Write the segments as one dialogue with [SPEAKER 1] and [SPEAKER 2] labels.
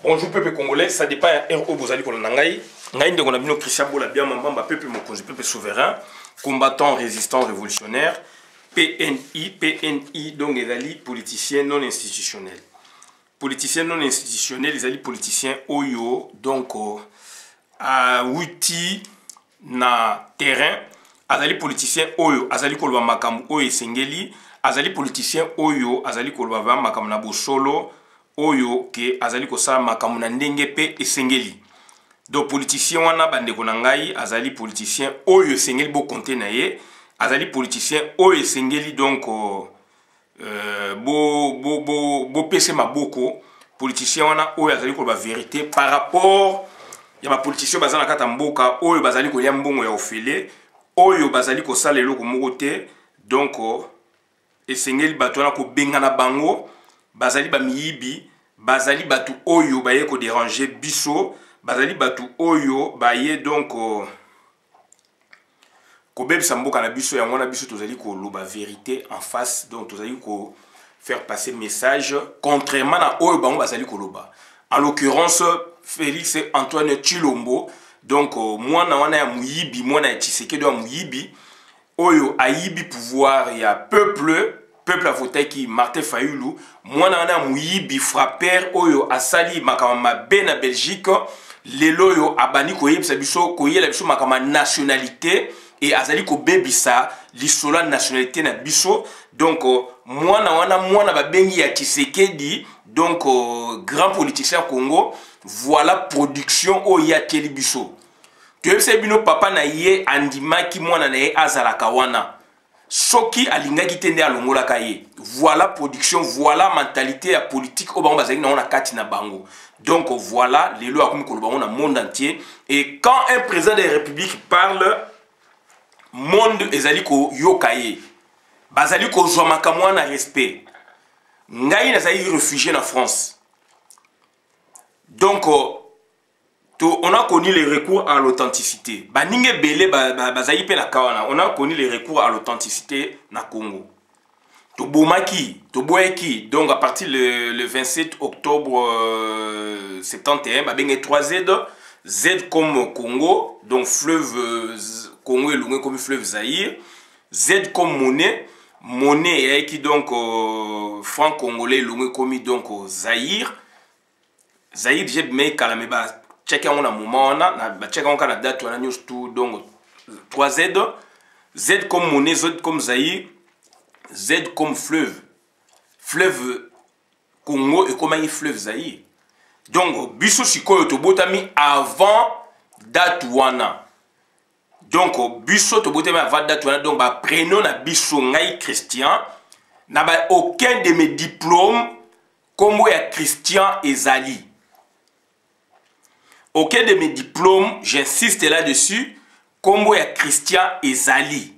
[SPEAKER 1] Bonjour peuple congolais, ça dépend RO Bozali Kolonangai. Ngaïnde on a bien Christian Bola bien mamba peuple mokonzi peuple souverain, combattant résistant révolutionnaire, PNI donc les politiciens non institutionnels. Politiciens non institutionnels, les politiciens oyo donc à outil na terrain, azali politiciens oyo, azali kolwa makamu oyo sengeli, azali politiciens oyo, azali kolwa makamu na bosolo. Oyo ke azali kosala makambo na ndenge pe esengeli. Donc politicien wana bandeko na ngai azali politicien oyo esengeli bo konte na ye, azali politicien oyo esengeli donc bo pese maboko, politicien wana oyo azali ko ba vérité par rapport ya ba politicien bazana kata mboka oyo bazali ko lia mbongo ya ofele, oyo bazali ko sala eloko moko te, donc esengeli bato wana ko bengana bango. Bazali ba miyibi, bazali batu oyo baye ko déranger biso, bazali batu oyo baye donc ko bebisa mboka na biso ya ngona biso tozali ko loba vérité en face, donc tozali ko faire passer message contrairement na oyo bango bazali ko loba. En l'occurrence Félix Antoine Tshilombo, donc mwana wana ya muyibi, mwana ya Tshisekedi ya muyibi oyo ayibi pouvoir ya peuple à voter qui Martin Fayulu, mwana wana muyibi frapper oyo asali makama be na Belgique, lelo yo abani ko yebisa biso ko yela biso makama nationalité et azali ko bebisa lisola nationalité na biso. Donc mwana wana mwana babengi ya Tshisekedi, donc grand politicien Congo, voilà production o ya keli biso. Tu yebisa bino papa na ye andimaki mwana na ye azalaka wana. Soki alingaki tende alongola kaye. Voilà production, voilà mentalité à politique au bango bazali na ona kati na bango. Donc voilà les lois comme koloba on a monde entier, et quand un président de la République parle, monde ezali ko yokaye. Bazali ko zwa makamwa na respect. Ngai nazali réfugié en France. Donc on a connu les recours à l'authenticité. Baninge belé bazali pe na kawana. On a connu les recours à l'authenticité na Congo. Tobomaki, toboeki. Donc à partir le 27 octobre 71, babenge 3Z. Z comme Congo, donc fleuve Congo est comme fleuve Zaïre. Z comme monnaie. Monnaie est qui donc franc congolais est comme donc Zaïre. Zaïre j'ai mis kalameba. Check on a moment na check on a date on a news tout donc 3Z. Z comme monnaie, Z comme Zaïre, Z comme fleuve. Fleuve Congo et comme un fleuve Zaïre. Donc biso sikoyo to botami avant date wana. Donc biso to botami avant date wana, donc ba prénom na biso ngai Christian na ba aucun de mes diplômes comme ya Christian ezali. Aucun de mes diplômes, j'insiste là-dessus, comme ya Christian ezali.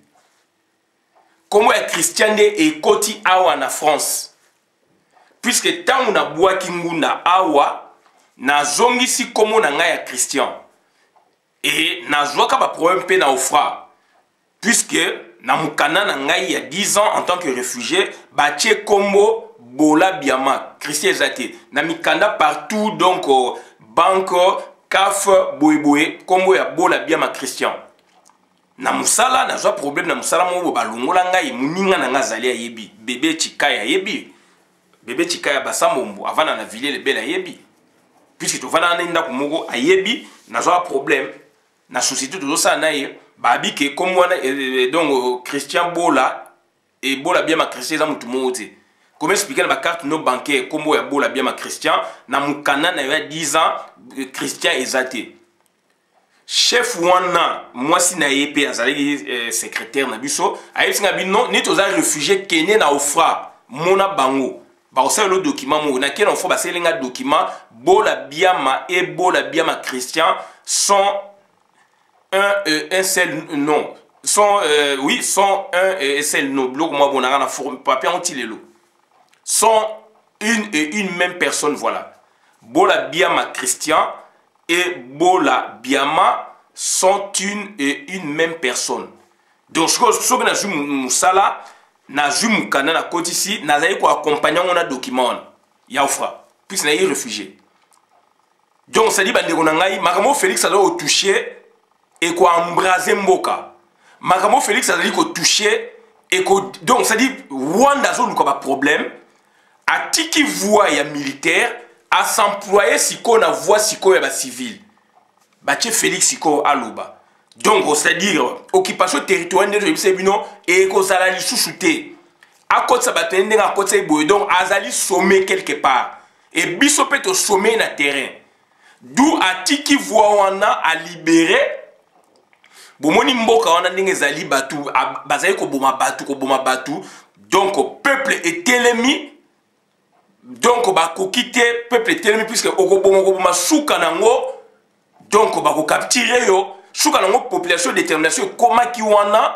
[SPEAKER 1] Comme ya Christian de ekoti awa na France. Puisque tant on a boa kinguna awa, na zongisi comme na nga ya Christian. Et na zoaka ba problème pe na ofra. Puisque na mukana na nga il y a 10 ans en tant que réfugié, batie kombo bola biama, Christian ezate. Na mikanda partout donc banque Kaf boy kombo ya bola bien ma Christian. Na musala na zwa problème na musala mo balongola ngai muninga na ngazali ya yebi. Bébé Chikaya yebi. Bébé Chikaya basamombo avana na ville le bela yebi. Puisque to vana na ndako moko ayebi na zwa problème na société to ça na ye babi ke comme wana donc Christian bola et bola bien ma Christian za mutu mote. Comment expliquer ma carte non bancaire comme ya bola bien ma Christian na mukana na ya 10 ans Christian ezate. Chef wana moi si na yepe azali secrétaire na biso ayesinga bino ni toza réfugié kene na ofra mona bango ba osala le document mo na kena ofra ba selinga document bola biama et bola biama Christian sont un seul nom. Sont oui, sont un seul nom. Bloc moi bon na forme papier antilelo. Sont une même personne, voilà. Bola Biama Christian et Bola Biama sont une même personne. Donc, ce que nous avons Moussala, nous avons Kana ici, nous avons accompagné un document. Yaoufra, puisque nous avons réfugié. donc ça dit bandeko na ngai makambo Félix azali ko toucher et ko embraser mboka makambo Félix azali ko toucher et ko donc ça dit Rwanda zo luka ba problème atiki voix ya militaire à s'employer siko na voix siko ya ba civil batie Félix siko aloba donc c'est-à-dire occupation territoriale de Bisebino et ko zala li chouchouté à côté ça batende à côté boy donc azali sommet quelque part et biso peut au sommet na terrain d'où atiki voix wana a libérer bomoni mboka wana ndenge zali batu bazali ko boma batu donc peuple est telemi donc ba ko quitter peuple telemi puisque okoboma suka nango donc ba ko capturer yo suka nango population détermination koma ki wana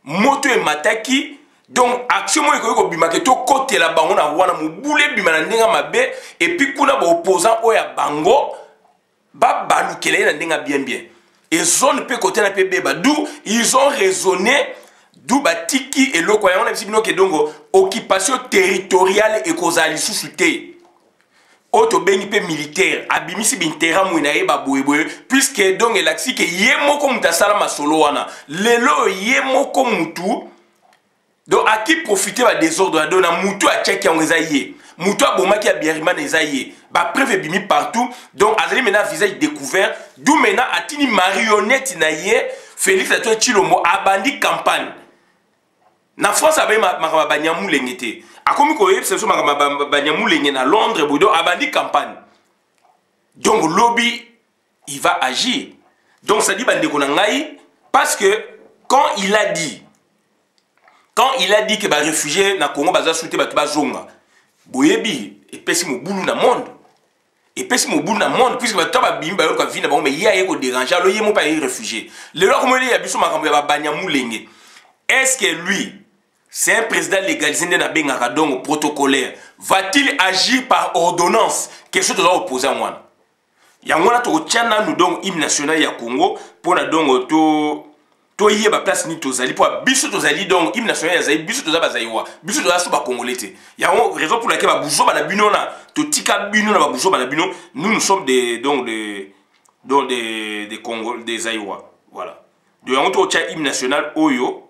[SPEAKER 1] moto e mataki donc action mo ko bimaka to côté la bango na wana mobule bima na ndinga mabe et puis kuna ba opposant oya bango ba balukele na ndinga bien et zone pe côté na pe beba d'où ils ont raisonné d'où batiki et loko ya on a bino ke donc occupation territoriale et kozali sous-souté auto bengi pe militaire abimisi bintera mu na yeba boyeboy puisque donc elaxi ke yemoko mutasala masolo wana lelo yemoko mutu donc à qui profiter ba désordre na dona mutu a check ya ngezaye mutu abomaki ya biarima na ezaye ba preuve bimi partout donc azali maintenant visage découvert d'où maintenant atini marionnette na ye Félix Antoine Tshilombo abandi campagne na France abaye makaba banyamu lengete akomi ko yebisa so makaba banyamu lengena na Londres bodo abandi campagne donc lobby il va agir donc ça dit bandeko na ngai parce que quand il a dit que ba réfugié na Congo baza souté ba bazonga boyebi et pesi mo bulu na monde et pesi mo bulu na monde puisque ba toba bimbi ba yo ka vina ba mais ya yeko déranger lo yemo pa réfugié le loi comme il y a biso makambo ya banyamu lenge est-ce que lui c'est un président légalisé na bengaka donc protocolaire va-t-il agir par ordonnance quelque chose doit opposer à moi yangona to tiana nous donc hymne national ya Congo pour na donc to yeba place ni tozali pour biso tozali donc hymne national ya zali biso tozaba zaiwa biso tozala so ba congolais te yango raison pour laquelle ba buzo ba na bino na to tika bino na ba buzo ba na bino nous sommes des donc des Congo des Aïwa voilà de yango to tia hymne national oyo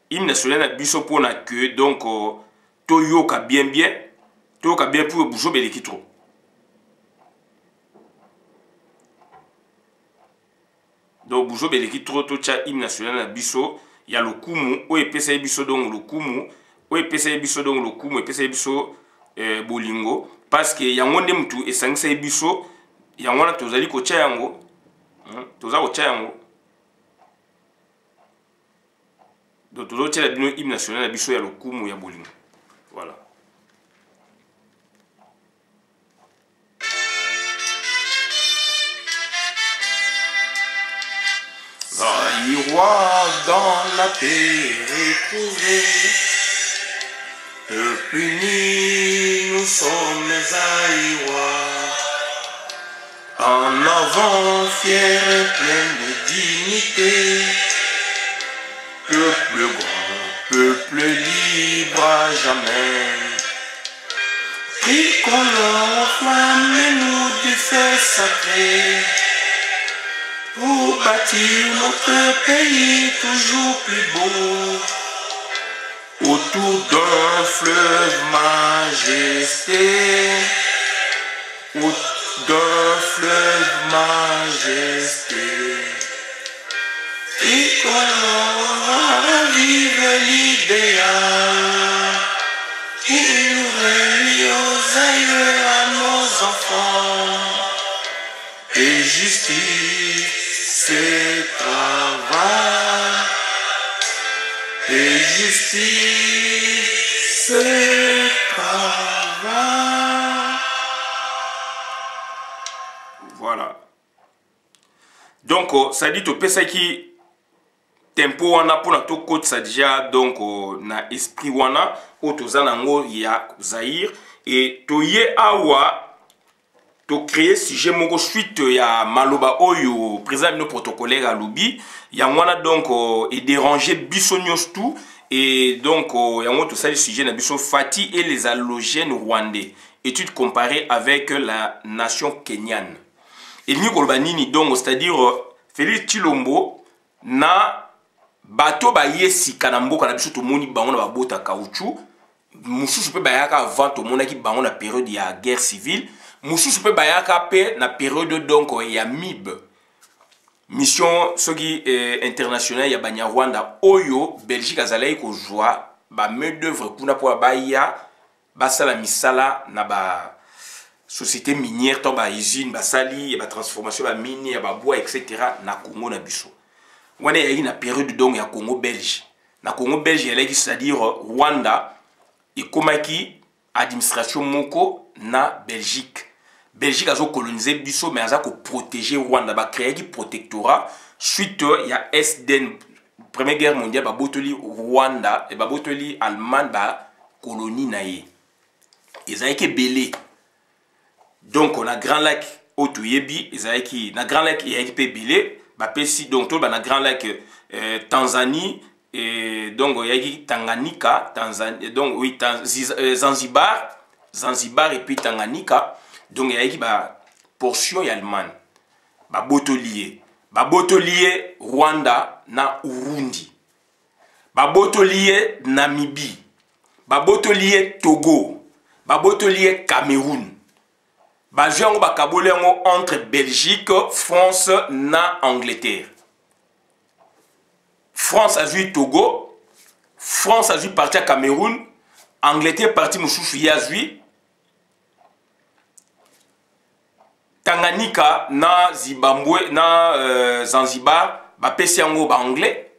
[SPEAKER 1] hymne national na biso pour na que donc to yoka bien pour buzo beleki trop. Donc buzo beleki trop to tia hymne national na biso ya lokumu o epesa biso donc lokumu o epesa biso donc lokumu epesa biso bolingo parce que yango nde mutu esangisa biso yango na tozali ko tia yango toza ko tia yango donc tozo tia bino hymne national na biso ya lokumu ya bolingo voilà. Roi dans la paix retrouvée, peuple uni, nous sommes Aïwa. En avant, fier et plein de dignité, peuple grand, peuple libre à jamais. Tricolore, flammez-nous du feu sacré, pour bâtir notre pays toujours plus beau, autour d'un fleuve majesté, d'un fleuve majesté. Tricolore, vive l'idéal, il nous relie aux aïeux à nos enfants, et justice. C'est travail et justice, c'est travail. Voilà. Donc, ça dit au pesa qui tempo wana pour na to côte ça déjà donc na esprit wana otozanango ya Zaïre et toye awa to créer sujet moko suite ya maloba oyo président no protocolaire à lobby ya ngwana donc et déranger bisonyos tout et donc yango to sali sujet na biso Fati et les halogènes rwandais étude comparée avec la nation kenyane. Et ni kolbanini donc c'est-à-dire Félix Tshilombo na bato ba yesika na mboka na biso to moni bango na babota caoutchouc mususu pe bayaka avant to monaki bango na période ya guerre civile mususu pe bayaka pe na période donc ya MIB mission soki internationale ya Banyarwanda oyo Belgique azalaki ko joie ba main d'œuvre kuna po baya basala misala na ba société minière to ba usine basali ba transformation ba mine ya ba bois etc. na Congo na biso wana yaki na période donc ya Congo belge na Congo belge yaki c'est-à-dire Rwanda ekomaki administration moko na Belgique azo coloniser biso mais aza ko protéger Rwanda ba créer ki protectorat suite ya SDN première guerre mondiale ba botoli Rwanda et ba botoli Allemagne ba colonie na ye ezaki belé donc on a Grand Lac otoyebi ezaki na Grand Lac yaki pe belé ba pesi donc to ba na Grand Lac Tanzanie et donc yaki Tanganyika Tanzanie donc oui Zanzibar et puis Tanganyika donc yaki ba portion ya Allemagne ba botolier Rwanda na Urundi ba botolier Namibie ba botolier Togo ba botolier Cameroun ba jongo ba kabolengo entre Belgique France na Angleterre. France a joué Togo, France a joué parti à Cameroun, Angleterre parti Mouchoufou a joué, Tanganyika na Zimbabwe na Zanzibar, ba pesi yango ba anglais.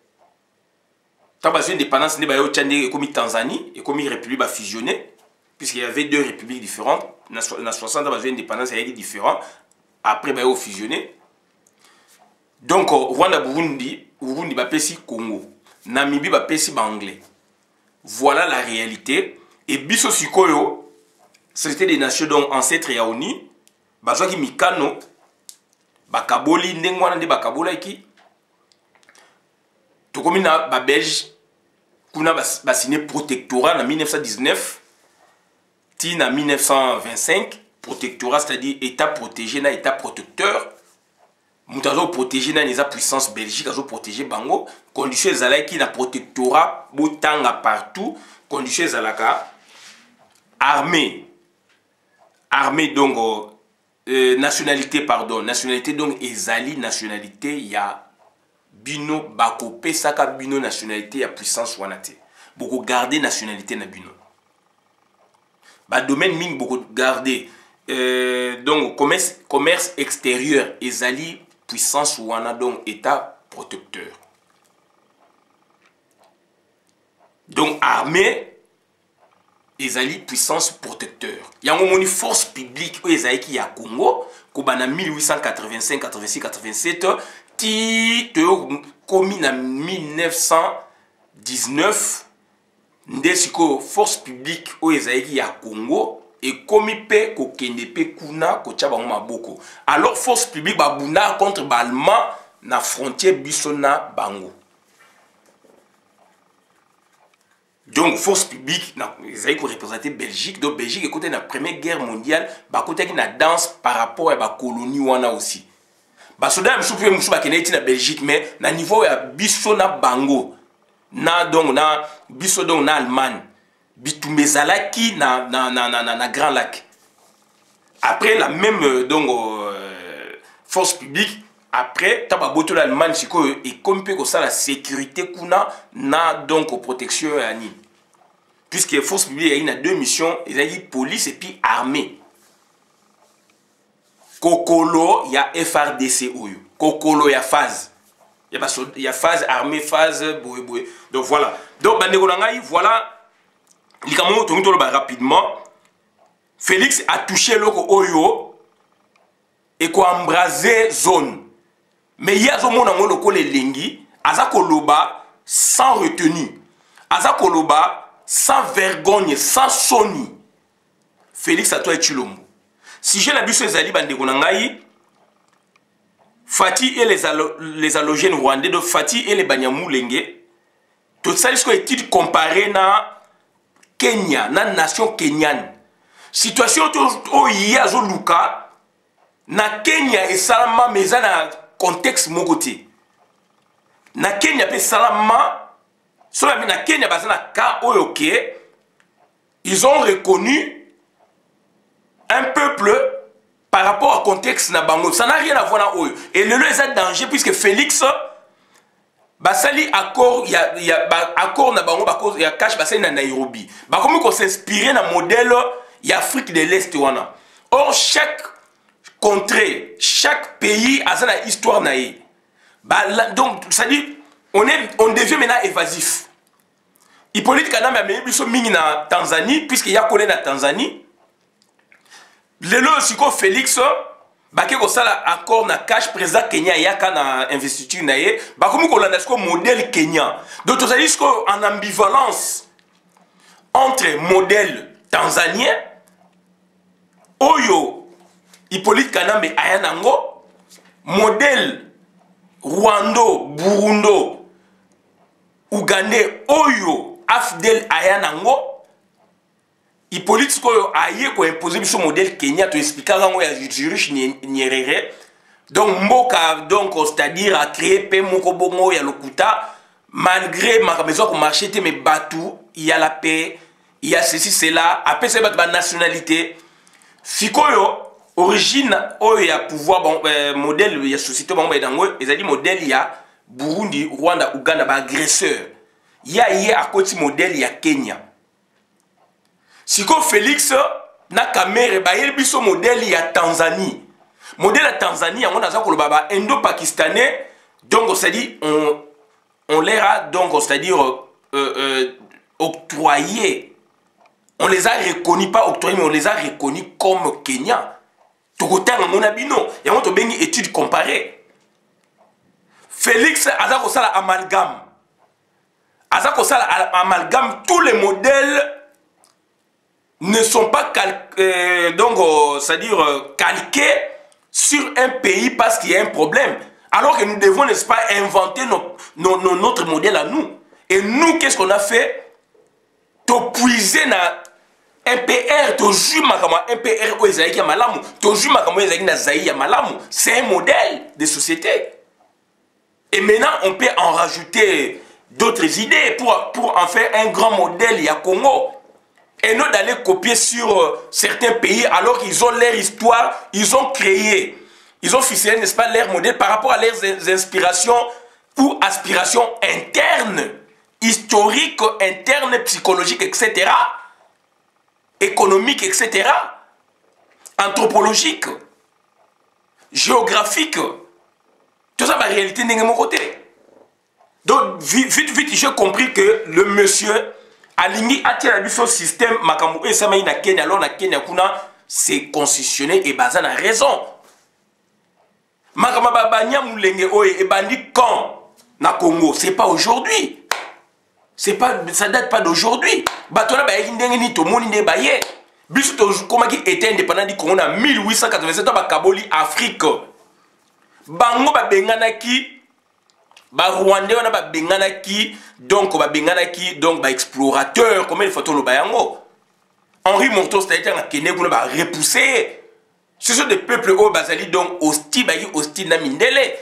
[SPEAKER 1] Tant ba indépendance ne ba yo tchandi comme Tanzanie et comme république ba fusionné puisqu'il y avait deux républiques différentes. Na 60 ba indépendance il y a différent. Après ba yo fusionné. Donc Rwanda Burundi ba pesi Congo, Namibie ba pesi ba anglais. Voilà la réalité. Et biso sikoyo, c'était des nations donc ancêtres ya ONU, bazwaki mikano, bakaboli ndengwana nde bakabola ki. Tokomi na ba Belge, kuna ba signé protectorat en 1919, ti en 1925, protectorat c'est-à-dire état protégé na état protecteur. Moutazo protégé na les puissance Belgique, azo protégé bango, conditions ezalaki na protectorat botanga partout, conditions ezalaka armée donc nationalité donc ezali nationalité ya bino bako pesaka bino nationalité ya puissance wanate. Boko garder nationalité na bino. Ba domaine ming boko garder donc commerce extérieur ezali puissance wana donc état protecteur. Donc armée ezali puissance protecteur. Yango moni force publique ezali ki ya Congo ko bana 1885 86 87 ti te komi na 1919 ndesiko force publique ezali ki ya Congo et komi pe ko kende pe kuna ko tcha bango maboko. Alors force publique ba buna contre ba allemand na frontière bisona bango. Donc force publique na ezali ko représenter Belgique. Donc Belgique écoute na première guerre mondiale ba côté ki na danse par rapport à ba colonie wana aussi. Ba soda msupu msupu ba keneti na Belgique mais na niveau ya bisona bango. Na donc na biso donc na Allemagne. Bitumbezalaki na Grand Lac. Après la même donc force publique après tababoto l'Allemagne siko et comme peu que ça la sécurité kuna na donc protection ani. Puisque force publique il y a deux missions, il y a police et puis armée. Kokolo il y a FRDC oyo. Kokolo il y a phase. Il y a phase armée phase boy. Donc voilà. Donc bandeko nangai voilà. Likamo tongitolo ba rapidement. Félix a touché loko oyo et ko embraser zone. Mais il y a zomona ngo loko le lengi, aza koloba sans retenue. Aza koloba sans vergogne, sans soni. Félix a toi et Tshilombo. Si j'ai la biso ezali bandeko nangai, Fati et les allogènes rwandais de Fati et les Banyamulenge, tout ça est étude comparée na Kenya, na nation kenyane. situation oyo ye azoluka na Kenya esalama mais na contexte moko te. Na Kenya pe salama cela na Kenya baza na cas oyo ke ils ont reconnu un peuple par rapport au contexte na bango. Ça n'a rien à voir na oyo. Et le est un danger puisque Félix basali accord il y a accord na bango bako ya cash basali na Nairobi. Ba comme qu'on s'inspirer na modèle y Afrique de l'Est wana. Or chaque contrée, chaque pays a sa histoire naïe. Donc ça dit on devient maintenant évasif. Hippolyte Kanambe a mené biso mingi na Tanzanie puisqu'il y a collé na Tanzanie. Lelo siko Félix bake ko sala accord na cash président Kenya yaka na investiture na ye ba komi ko landa siko modèle Kenya. Donc ça dit siko en ambivalence entre modèle tanzanien oyo Hippolyte Kanambe ayanango modèle Rwando, Burundo, Ougandais, Oyo, Afdel Ayanango, Hippolyte Koyo aye ko imposer ce modèle Kenya to expliquer rango ya Jurish Nyerere. Donc Mboka donc c'est-à-dire a créé pe moko bongo ya lokuta malgré ma maison ko marché te mais batou, il y a la paix, il y a ceci cela, après c'est ba nationalité. Sikoyo origine oyo ya pouvoir bon modèle ya société bon dango ezali modèle ya Burundi, Rwanda, Uganda ba agresseur. Ya à côté modèle ya Kenya. Siko Félix na Kamere ba biso modèle ya Tanzanie. Modèle ya Tanzanie on a ça ko baba indo-pakistanais donc c'est dit on les a donc c'est-à-dire octroyé. On les a reconnus pas octroyés mais on les a reconnus comme Kenya. Tokotan mon abino et on te bengi étude comparée. Félix azako sala amalgame. Azako sala amalgame, tous les modèles ne sont pas c'est-à-dire calqués sur un pays parce qu'il y a un problème. Alors que nous devons, n'est-ce pas, inventer notre modèle à nous. Et nous, qu'est-ce qu'on a fait? To puiser na MPR, toujours MPR ou Ezaïki ya malamu, toujours Ezaïki na Zaï ya malamu. C'est un modèle de société. Et maintenant, on peut en rajouter d'autres idées pour en faire un grand modèle ya Congo. Et non d'aller copier sur certains pays alors qu'ils ont leur histoire, ils ont créé, ils ont ficelé, n'est-ce pas, leur modèle par rapport à leurs inspirations ou aspirations internes, historiques, internes, psychologiques, etc. Économiques, etc. Anthropologiques, géographiques. Tout ça, ma réalité n'est pas de mon côté. Donc, vite, j'ai compris que le monsieur aligné à son système, makambo et ça na Kenya, alors na Kenya kuna c'est constitutionnel et basé na raison. Makama babanya mulenge oye et bandi quand na Congo, c'est pas aujourd'hui. C'est pas, ça date pas d'aujourd'hui. Batona ba yindenge ni to moni ne baye. Biso to comment qui était indépendant du Congo en 1887 ba Kaboli Afrique. Bango ba benganaki ba Rwandais on a ba benganaki donc ba benganaki donc ba explorateur comment il faut to lo bayango. Henri Monteau c'est-à-dire na Kenya kuna ba repousser. Ce sont des peuples au bazali donc hostile ba hostile na mindele.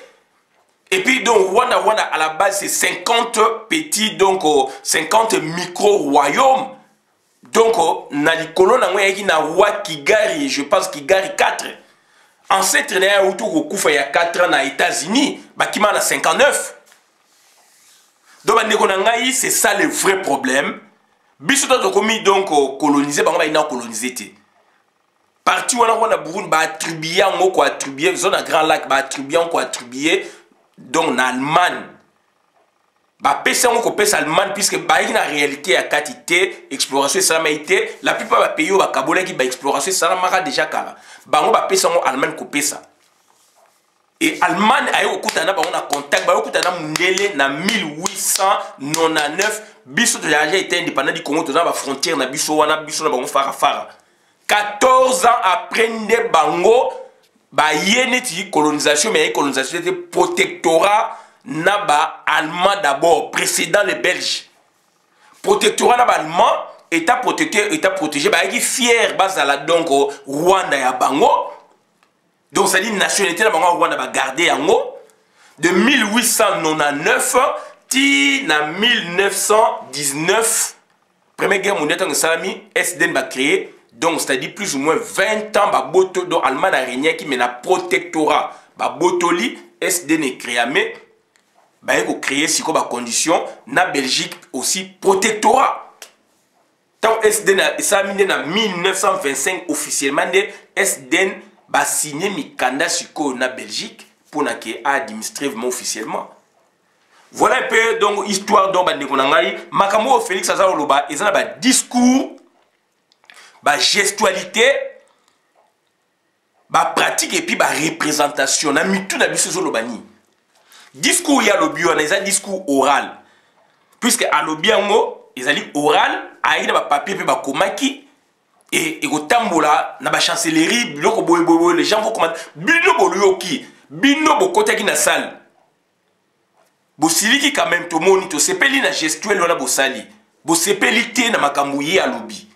[SPEAKER 1] Et puis donc Rwanda à la base c'est 50 petits donc 50 micro-royaumes. Donc na likolo na ngwe na roi Kigari, je pense Kigari 4. Ancêtre na utu ko kufa ya 4 ans na États-Unis, bakima na 59. Donc c'est ça le vrai problème. Biso to komi donc coloniser bango ba ina coloniser té. Parti wana wana Burundi ba attribuer ngo ko attribuer zone à Grand Lac ba attribuer ngo attribuer donc en Allemagne. Bah pesa ngo ko pesa Allemagne puisque ba ina réalité ya quantité exploration ça m'a été la plupart des pays ba kabola qui ba exploration ça m'a déjà kala. Bango ba pesa ngo Allemagne ko pesa. Et Allemagne a eu au Koutana, on a contact, bah au Koutana Mundele na 1899, biso de l'Algérie était indépendant du Congo, dans la frontière na biso wana biso na bango fara. 14 ans après Nde Bango, bah yéneti colonisation, mais colonisation était protectorat na ba allemand d'abord, précédant les Belges. Protectorat na ba allemand, état protégé bah qui fier bazala donc Rwanda ya bango donc ça dit nationalité na bango Rwanda ba garder yango de 1899 ti na 1919 première guerre mondiale tant que salami SDN ba créé donc c'est-à-dire plus ou moins 20 ans ba boto donc Allemagne a régné qui mais na protectorat ba botoli SDN est créé mais bah il créer si quoi ba condition na Belgique aussi protectorat. Tant SDN ça mine en 1925 officiellement SDN ba signé mikanda siko na Belgique pour na que administrer officiellement. Voilà un peu donc histoire donc bande konangai makambo Félix Azaroloba ezana ba discours ba gestualité ba pratique et puis ba représentation na mitu na biso zolobani. Discours ya lobi on a discours oral puisque à lobi yango ezali oral aïda ba papier pe ba komaki et kotambola na ba chancellerie biloko boye les gens vont commander bino boluyoki bino bokotaki na salle bosiliki quand même to moni to sepeli na gestuelle wala bosali bosepeli te na makambo ye à lobi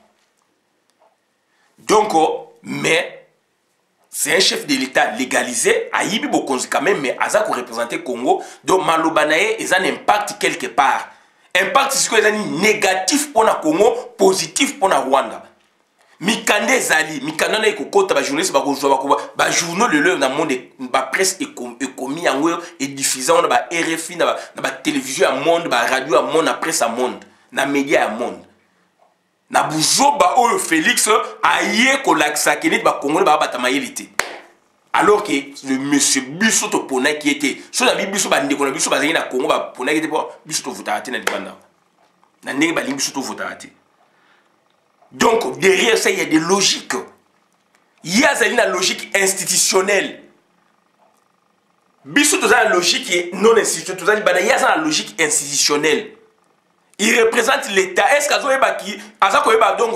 [SPEAKER 1] donc mais c'est un chef de l'État légalisé ayibi bokonzi quand même mais aza ko représenter Congo donc malobanaye et un impact quelque part. Impact c'est quoi négatif pour na Congo, positif pour na Rwanda. Mikande zali, mikanda na ekokota ba journaliste ba kozwa ba journaux le leur na monde ba presse économie en et diffusant na ba RFI na ba télévision à monde, ba radio à monde, na presse à monde, na média à monde. Na buzoba oyo Félix aye ko laksa kene ba Congolais ba batamayelité. Alors que le monsieur Bisso to pona qui était so na biso ba ndeko na biso ba zali na Congo ba pona qui était pour biso to voter na libanda. Na ndenge ba biso to voter. Donc derrière ça il y a des logiques. Il y a une logique institutionnelle. Biso to za logique non institutionnelle, to za libanda il y a une logique institutionnelle. Il représente l'État. Est-ce qu'azo eba ki azako eba donc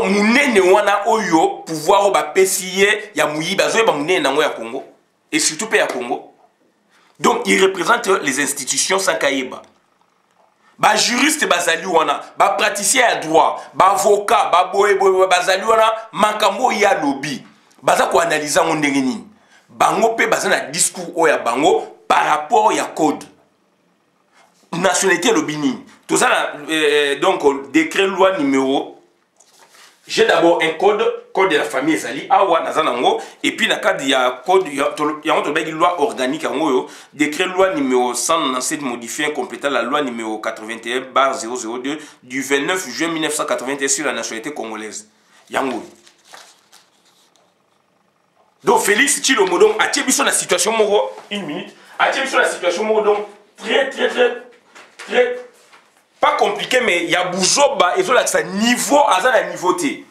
[SPEAKER 1] munene wana oyo pouvoir oba pesiye ya muyiba azo eba munene nango ya Congo et surtout pe ya Congo. Donc il représente les institutions sans kaïba. Ba juriste bazali wana, ba praticien ya droit, ba avocat, ba boye bazali wana makambo ya lobby. Baza ko analyser ngo ndenge nini. Bango pe baza na discours oya bango par rapport ya code. Nationalité lobby nini. Tout ça, donc, décret loi numéro. J'ai d'abord un code de la famille Zali, Awa, Nazanango, et puis, dans le cadre, il y a un code, il y a une loi organique, décret loi numéro 197 modifié, complétant la loi numéro 81/002 du 29 juin 1981 sur la nationalité congolaise. Yango. Donc, Félix Tshilombo, a t la situation, Moro, une minute, a t la situation, Moro, donc, très pas compliqué, mais il y a Bouzoba et ça niveau à niveau T.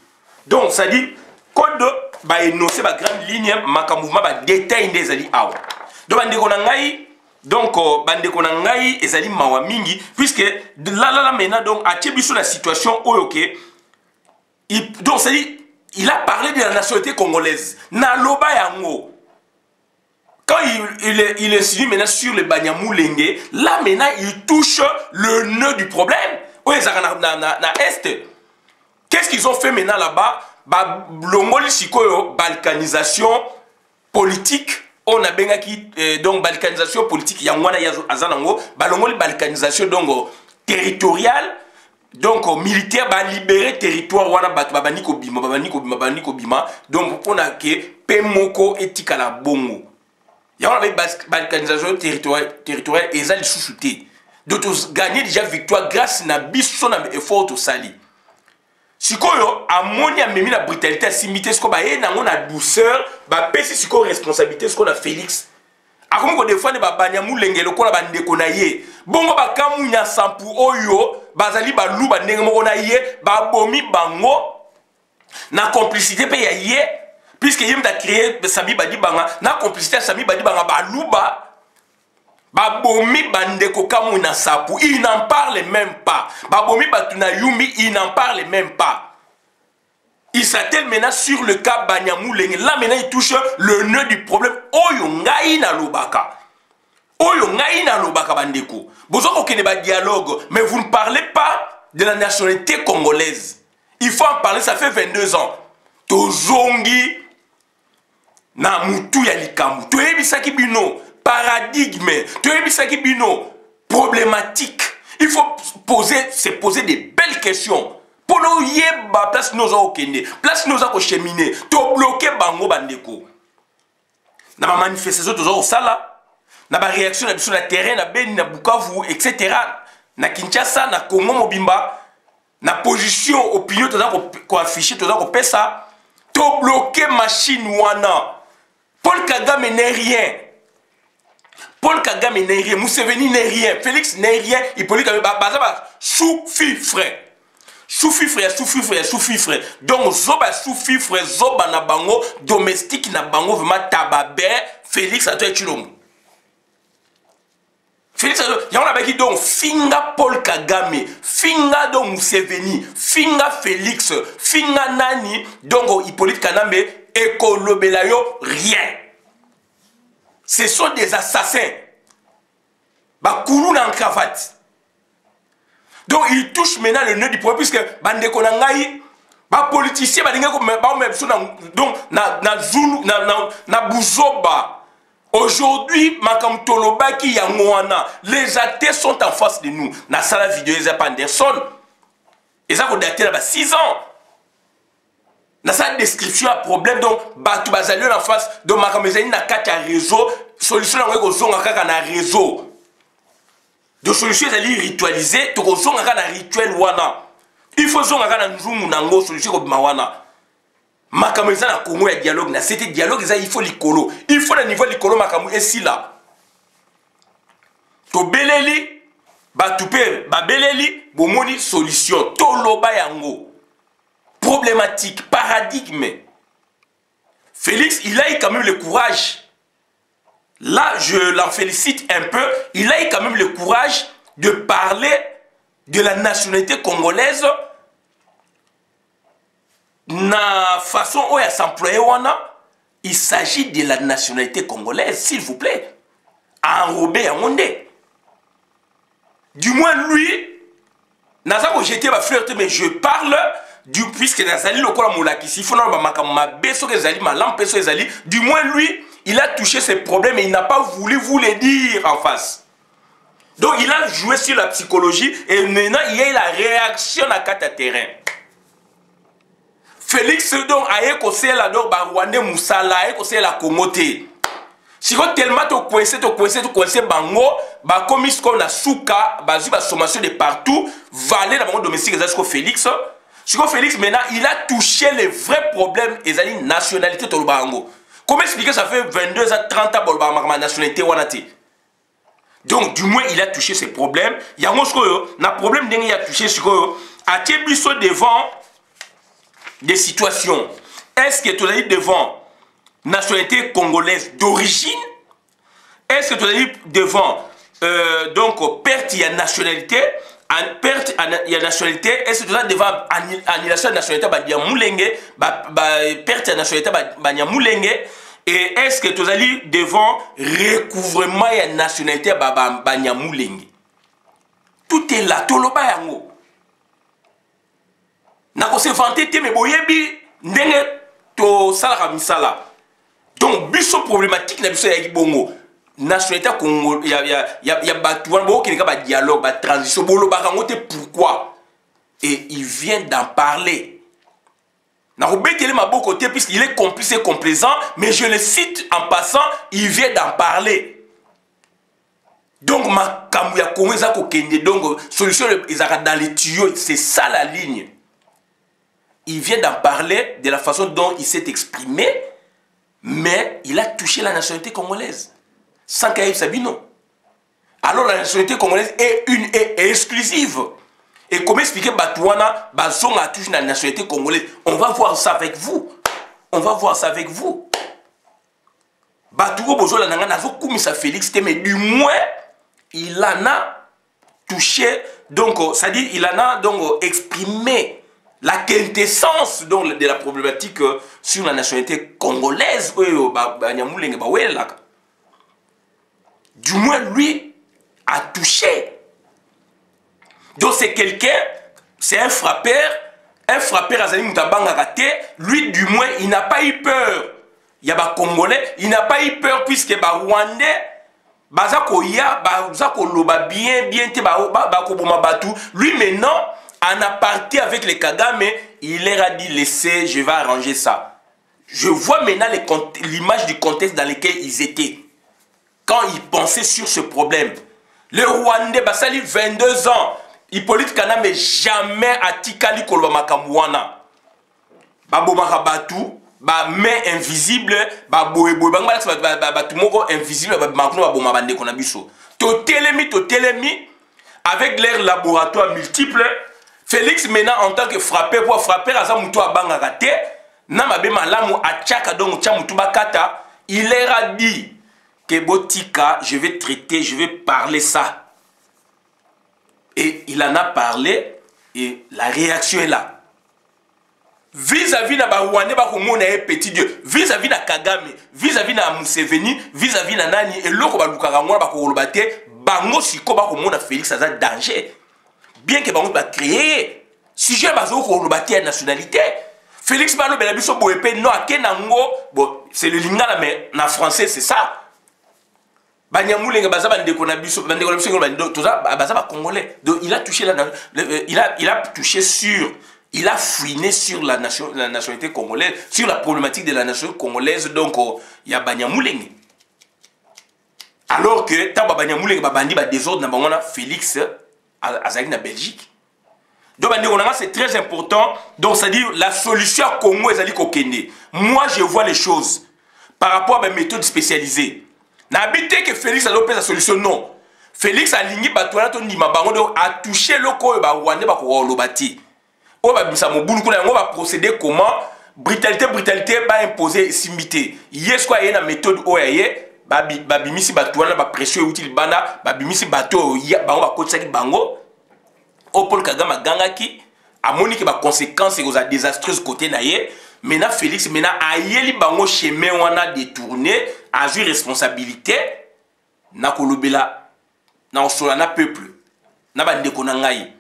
[SPEAKER 1] Donc, ça dit, code ba énoncer ma grande ligne, ma mouvement ba détail des ali awa. Donc, bande konangai, donc bande konangai ezali mawa mingi, puisque là maintenant donc a sur la situation ok. Donc, ça dit, il a parlé de la nationalité congolaise. Na loba yango. Quand il insinue maintenant sur le Banyamou Lengue, là maintenant il touche le nœud du problème. Oui, na Est. Qu'est-ce qu'ils ont fait maintenant là-bas? Longoli sikoyo balkanisation politique. On a bien qui donc balkanisation politique. Yangwana yazo azanango. Longoli balkanisation donc territoriale. Donc militaire va libérer territoire wana babaniko bima. Donc on a que Pemoko etikala bongo. Il y a une balkanisation territoriale et ça les sous-soutés. Donc, gagner déjà victoire grâce à son effort au sali. Si vous avez mis la brutalité à s'imiter, ce qu'on a la douceur, c'est ce qu'on a responsabilité, ce qu'on a Félix. Comme des fois, les banyamou lengelo qu'on a bandé qu'on a yé. Bon, ba kamu nya sampu oyo, bazali ba lou ba nengemo qu'on a yé, ba bomi bango, na complicité pe ya yé. Puisque il a créé Sami Badibanga, na complicité à Sami Badibanga, Balouba, Babomi Bandeko Kamuna Sapu, il n'en parle même pas. Babomi Batuna Yumi, il n'en parle même pas. Il s'attelle maintenant sur le cas Banyamou Lenge. Là maintenant il touche le nœud du problème. Oyo ngai na lobaka. Oyo ngai na lobaka bandeko. Vous avez aucun dialogue, mais vous ne parlez pas de la nationalité congolaise. Il faut en parler, ça fait 22 ans. Tozongi na mutu ya likambu. Toyebisaki bino paradigme. Toyebisaki bino problématique. Il faut se poser des belles questions. Pour nous yeba place nous a okende, place nous a cheminer, to bloquer bango bandeko. Na ma manifestation tozo au sala, na ba réaction na biso na terrain na Beni na Bukavu etc. Na Kinshasa na Congo Mobimba, na position opinion toza ko afficher toza ko pesa, to bloquer machine wana. Paul Kagame n'est rien. Paul Kagame n'est rien, Museveni n'est rien, Félix n'est rien, Hippolyte Kagame baza sous-fifre. Sous-fifre. Donc, zoba sous-fifre, zoba na bango, domestique na bango, vraiment tababe, Félix a toi chilom. Félix a toi, y'a on a dit donc, finga Paul Kagame, finga donc Museveni, finga Félix, finga Nani, donc Hippolyte Kagame, écolobelayo, rien. Ce sont des assassins. Bakoulou en cravate. Donc il touche maintenant le nœud du problème puisque bande konangai ba politicien ba dinga ko ba même donc na buzoba. Aujourd'hui makam toloba ki yangoana, les athées sont en face de nous. Na sala vidéo Ezap Anderson. Eza ko dater là 6 ans. Na sa description à problème donc batu bazali en face donc makam ezali na kati ya réseau, solution na ko zonga kaka na réseau. De solution ezali ritualisé, to ko zonga kaka na rituel wana. Il faut zonga kaka na nzumu nango solution ko mawana. Makam ezali na Congo ya dialogue na c'était dialogue ezali il faut likolo. Il faut na niveau likolo makam esi là. To beleli batu pe ba beleli bomoni solution to loba yango. Problématique, paradigme. Félix, il a eu quand même le courage. Là, je l'en félicite un peu. Il a eu quand même le courage de parler de la nationalité congolaise. Na façon où elle s'emploie, il s'agit de la nationalité congolaise, s'il vous plaît. Enrobé à monde. Du moins, lui, n'a pas jeté ma flirte, mais je parle. Puisque Nazali le kola moulakisi, il faut du moins lui, il a touché ses problèmes et il n'a pas voulu vous les dire en face. Donc il a joué sur la psychologie et maintenant il y a eu la réaction à quatre terrain. Félix donc a écossé la donc Rwandais Moussala, a écossé la Congoté. Si vous tellement te coincé bango, ba commis comme la souka, bazu ba sommation de partout, valer dans mon domestique Zasco Félix. Chico Félix, maintenant, il a touché les vrais problèmes et la nationalité de l'Obango. Comment expliquer ça fait 22 à 30 ans pour la nationalité Wanati? Donc, du moins, il a touché ces problèmes. Il y a un problème qu'il a touché, à Kébiso devant des situations. Est-ce que tu as dit devant nationalité congolaise d'origine? Est-ce que tu as dit devant donc perte de nationalité? En perte il y a nationalité, est-ce que tu as devant annulation de nationalité badia moulenge, perte de nationalité badia moulenge, et est-ce que tu as devant recouvrement de la nationalité badia moulenge? Tout est là, tout le bayango. Nako se vanter te me boyebi ndenge to sala misala. Donc biso problématique na biso ya bongo. Nationalité Congo, il y a beaucoup de dialogue, de transition. Pourquoi? Et il vient d'en parler. Puisqu'il est complice et complaisant, mais je le cite en passant, il vient d'en parler. Donc, donc solution dans les tuyaux, c'est ça la ligne. Il vient d'en parler de la façon dont il s'est exprimé, mais il a touché la nationalité congolaise. Sans Kaïb Sabino. Alors la nationalité congolaise est une et exclusive. Et comment expliquer Batouana, Bazon a touché la nationalité congolaise? On va voir ça avec vous. On va voir ça avec vous. Batougo Bozola Nanga Nazo Koumissa Félix, mais du moins, il en a touché, donc, c'est-à-dire, il en a donc exprimé la quintessence donc, de la problématique sur la nationalité congolaise. Du moins, lui a touché. Donc, c'est quelqu'un, c'est un frappeur Azali Moutabanga Kate, lui du moins il n'a pas eu peur. Il y a des Congolais, il n'a pas eu peur puisque les Rwandais, lui maintenant, en aparté avec les Kagame, il leur a dit laissez, je vais arranger ça. Je vois maintenant l'image du contexte dans lequel ils étaient. Quand ils pensaient sur ce problème. Le Rwandais, Basali 22 ans, Hippolyte Kana mais jamais atikali kolba makamwana. Babomaka batu, ba main invisible, ba boye boye ba tumoko invisible ba makno ba boma bande kona biso. To telemi avec leurs laboratoires multiples. Félix maintenant en tant que frappeur pour frapper asa muto abanga raté, na mabe malamu achaka donc cha mutu bakata, il leur a dit que botika, je vais traiter, je vais parler ça. Et il en a parlé et la réaction est là. Vis-à-vis de Rwanda, petit Dieu, vis-à-vis de Kagame, vis-à-vis de Museveni, vis-à-vis de Nani, et l'autre Bango Siko Félix a danger. Bien que Bango va créer, si j'ai la nationalité, Félix Balo Belabiso Boepe, non, à Kenango, bon, c'est le lingala, mais en français, c'est ça. Il a touché il a fouiné sur la nationalité congolaise, sur la problématique de la nation congolaise. Donc il y a Banyamulenge. Alors que tant Banyamulenge bandi ba désordre na Félix azali na Belgique. Donc c'est très important. Donc ça dit la solution à Congo ezali kokende. Moi je vois les choses par rapport à mes méthodes spécialisées. N'habitez que Félix a l'opé sa solution, non. Félix a ligné Batouana a touché le corps de Rwanda Lobati. On va procéder comment? Brutalité, va imposer simité. Yes, quoi, il y a une méthode OAE, Babimisi Batouana, pression utile bana, Babimisi Bato, Bango, Kotsaki Bango, Paul Kagame Gangaki, a monique ma conséquence et aux désastreuses côté naïe. Maintenant, Félix, a yeli bango chemin on a détourné, a joué responsabilité, na kolobela, na osolana peuple, na bande konangai.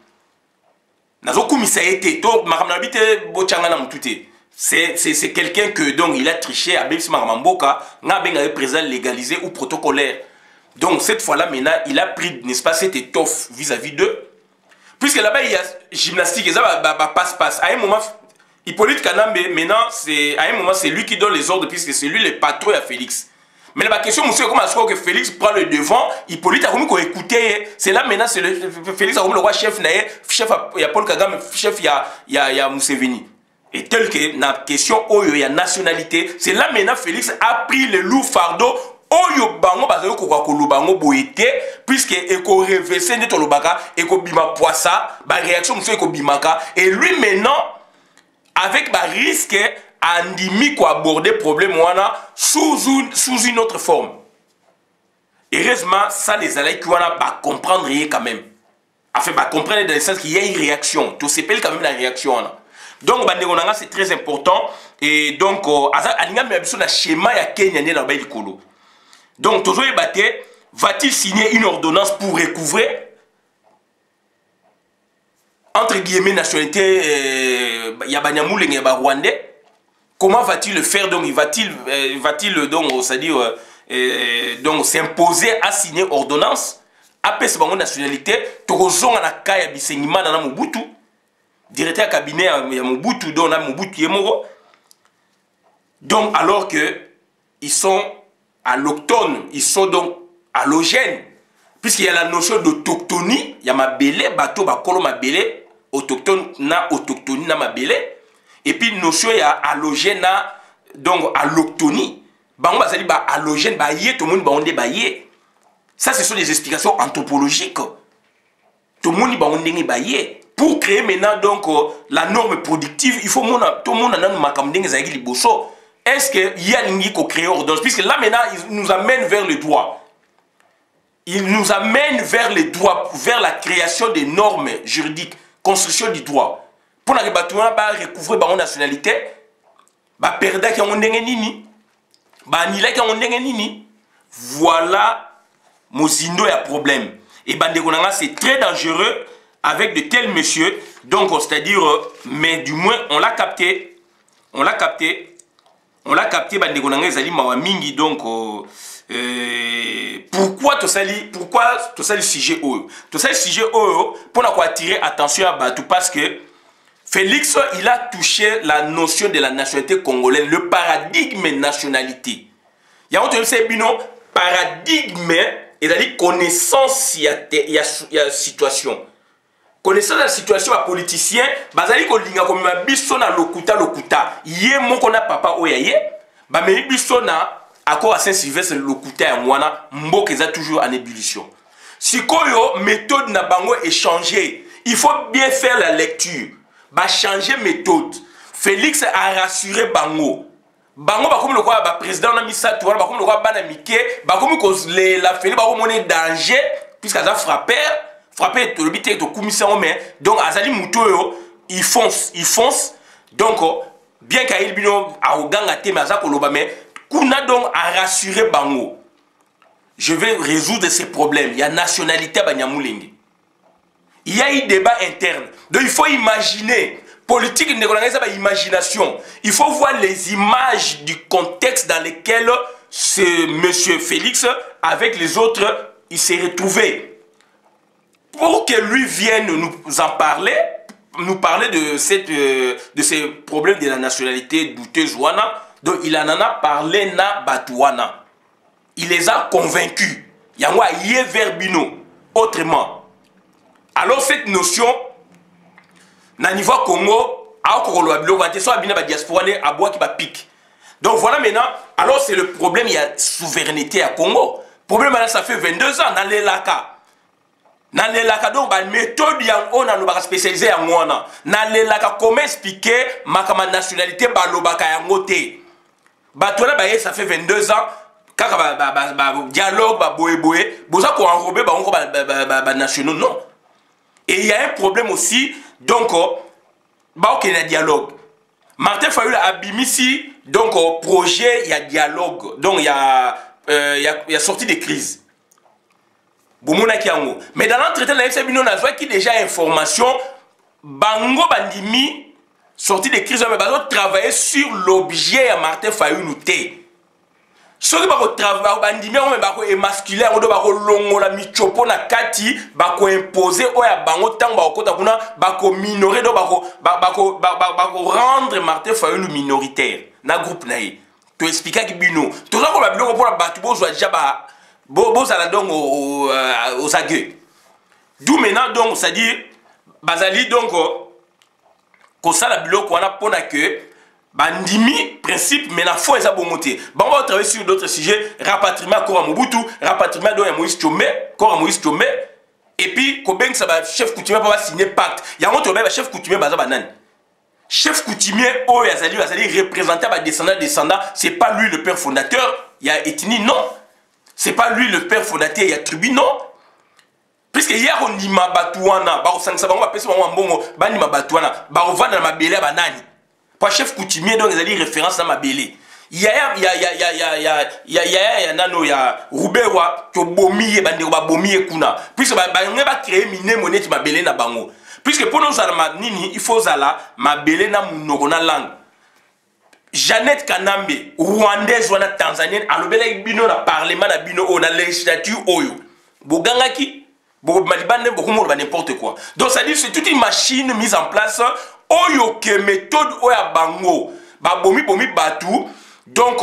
[SPEAKER 1] Na zo kumisa été, to makamnabite bochanga na mutute. C'est quelqu'un que donc il a triché à Bepsi Maramamboka, na benga président légalisé ou protocolaire. Donc cette fois-là maintenant, il a pris n'est-ce pas cette étoffe vis-à-vis d'eux. Puisque là-bas il y a gymnastique et ça passe. À un moment Hippolyte Kanambe, maintenant, à un moment, c'est lui qui donne les ordres, puisque c'est lui le patron à Félix. Mais la question, monsieur, comment est-ce que Félix prend le devant? Hippolyte a voulu écouter. C'est là, maintenant, c'est Félix a voulu le roi chef, il y a Paul Kagame, chef, il y a Museveni. Et tel que, dans la question, il y a nationalité, c'est là, maintenant, Félix a pris le lourd fardeau. Oyo bango bazali ko bango boete puisque eko reverser ndeto lobaka eko bima poissa ba réaction monsieur eko bimaka et lui maintenant avec le risque andimi ko aborder problème sous une autre forme. Heureusement, ça les allait qui va comprendre quand même. Enfin, comprendre dans le sens qu'il y a une réaction. Tout s'appelle quand même la réaction. Donc, c'est très important. Et donc, il y a schéma ya Kenya dans le Kolo. Donc, toujours va-t-il signer une ordonnance pour recouvrer entre guillemets nationalité Yabanyamulenge et Rwandais? Comment va-t-il le faire? Donc va-t-il donc c'est-à-dire donc s'imposer à signer ordonnance après cette nationalité tozonga na kaya bisengima na Mobutu directeur cabinet ya Mobutu donc na Mobutu yemoro. Donc alors que ils sont allochtones, ils sont donc allogènes. Puisqu'il y a la notion d'autochtonie, il y a ma belé, bateau, bakolo ma belé, autochtone, na autochtonie, na ma belé. Et puis, notion, il y a allogène, donc allochtonie. Bango, bazali, ba allogène, ba yé, tout le monde, ba onde, ba yé. Ça, ce sont des explications anthropologiques. Tout le monde, ba onde, ba yé. Pour créer maintenant, donc, la norme productive, il faut tout le monde, nan, makamdeng, zagi, liboso. Est-ce qu'il y a une qui crée ordonnance? Puisque là, maintenant, il nous amène vers le droit. Il nous amène vers les droits, vers la création des normes juridiques, construction du droit. Pour la recouvrir la nationalité, perda qui ont nini, nila qui ont nini. Voilà, Mozindo a problème. Et c'est très dangereux avec de tels messieurs. Donc, c'est-à-dire, mais du moins, on l'a capté. On l'a capté. On l'a capté, Bandegonanga Zali Mawamingi. Donc, pourquoi tu sali sujet Oyo? Tu sali sujet Oyo pour attirer attention à Batou parce que Félix, il a touché la notion de la nationalité congolaise, le paradigme nationalité. Il y a un paradigme et la connaissance, il y a situation. Connaissance de la situation à politicien, bazali ko linga ko ma biso na lokuta. Yé mon kona papa oyaye, ba me biso na accord à Saint-Sylvestre lokuta ya mwana mboka eza toujours en ébullition. Sikoyo méthode na bango échanger. Il faut bien faire la lecture. Ba changer méthode. Félix a rassuré bango. Bango ba comme le quoi ba président na misa toi ba comme le quoi bana mike ba comme ko la Félix ba comme on danger puisqu'il a frappé to le bité to commission mais donc azali mutoyo il fonce donc bien qu'il bino a oganga te mais azako loba mais kuna donc a rassuré bango. Je vais résoudre ces problèmes. Il y a nationalité ba nyamulenge. Il y a eu débat interne. Donc il faut imaginer. Politique, imagination. Il faut voir les images du contexte dans lequel ce monsieur Félix, avec les autres, il s'est retrouvé. Pour que lui vienne nous en parler, nous parler de ces problèmes de la nationalité douteuse. Donc il en a parlé na Batouana. Il les a convaincus. Il y a un yé verbino. Autrement. Alors cette notion, na niveau Congo, donc voilà maintenant, alors c'est le problème, il y a souveraineté à Congo. Le problème là, ça fait 22 ans dans les laka. Dans les laka, donc, la méthode, on a spécialisé en Mwana. Dans les laka, comment expliquer ma nationalité, balobaka yangote. Batouana, ça fait 22 ans. Dialogue, boé, boza ko enrobé, nationaux, non. Et il y a un problème aussi, donc, il y a dialogue. Martin Fayulu a bimisi, donc, au projet, il y a dialogue. Donc, il y a sorti des crises. Mais dans l'entretien de la FCB, on a vu qu'il y a déjà information, Bango Bandimi, sorti des crises, mais on travailler sur l'objet à Martin Fayulu. Ce qui va travailler, on va émasculer, on va longo la michopo na kati, va imposer oya bango tang ba okota kuna, va minorer do va rendre Martin Fayulu minoritaire na groupe naï. Tu expliques que bino, tout ça qu'on va bino pour la batu bo soit déjà ba bo ça la donc aux agueux. D'où maintenant donc c'est à dire bazali donc ko ça la bilo ko na pona que bandimi principe mais la foi est à bon monter. Bon, on va travailler sur d'autres sujets, rapatriement Kora Mobutu, rapatriement de Moïse Tchomé, Kora Moïse Tchomé, et puis Kobeng ça va chef coutumier pas signer pacte. Il y a un autre chef coutumier baza banane. Chef coutumier oh yazali représenté par descendant, c'est pas lui le père fondateur, il y a ethnie non. C'est pas lui le père fondateur, il y a tribu non. Puisque hier on dit ma batouana, ba osangisa bango ba pesa bango mbongo, ba ni ma batouana, ba ovana na mabele banani. Pas chef coutumier donc ils ont référence dans ma bélé. Il y a Roubewa qui bomié bande ba bomié kuna. Puisque ba va créer mine monnaie ma bélé na bango. Puisque pour nous alma nini il faut zala ma bélé na munoko na langue. Jeannette Kanambe rwandaise wana tanzanienne alobela bino na parlement na bino o na législature oyo. Bogangaki bo malibande bokumo ba n'importe quoi. Donc ça dit c'est toute une machine mise en place. Oyo ke méthode oya bango ba bomi batu donc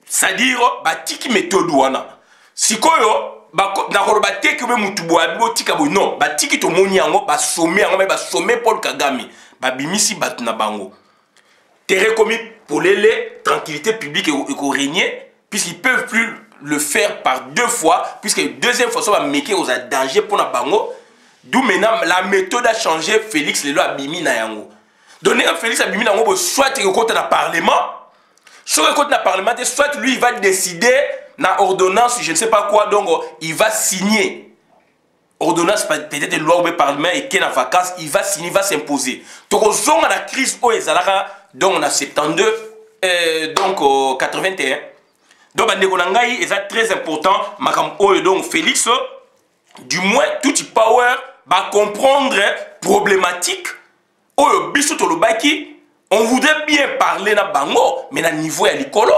[SPEAKER 1] ça dire ba tiki méthode wana sikoyo ba na koloba teke be mutu bo abibo tika bo non ba tiki to moni yango ba sommer Paul Kagame ba bimisi batu na bango terre commis pour les tranquillité publique et ko régner puisqu'ils peuvent plus le faire par deux fois puisque deuxième fois ça va mettre aux danger pour na bango d'où maintenant la méthode a changé. Félix Lelo a bimi na yango. Donner à Félix Abimi soit il compte dans le Parlement, soit il compte dans le Parlement, soit lui il va décider dans ordonnance, je ne sais pas quoi, donc il va signer. Ordonnance peut-être loi au Parlement et qui est en vacances, il va signer, il va s'imposer. Donc on a la crise au Ezalara, donc on a 72, donc 81. Donc c'est très important, donc Félix, du moins tout le power va comprendre problématique. Oh, biso tolobaki, on voudrait bien parler na bango, mais na niveau ya likolo,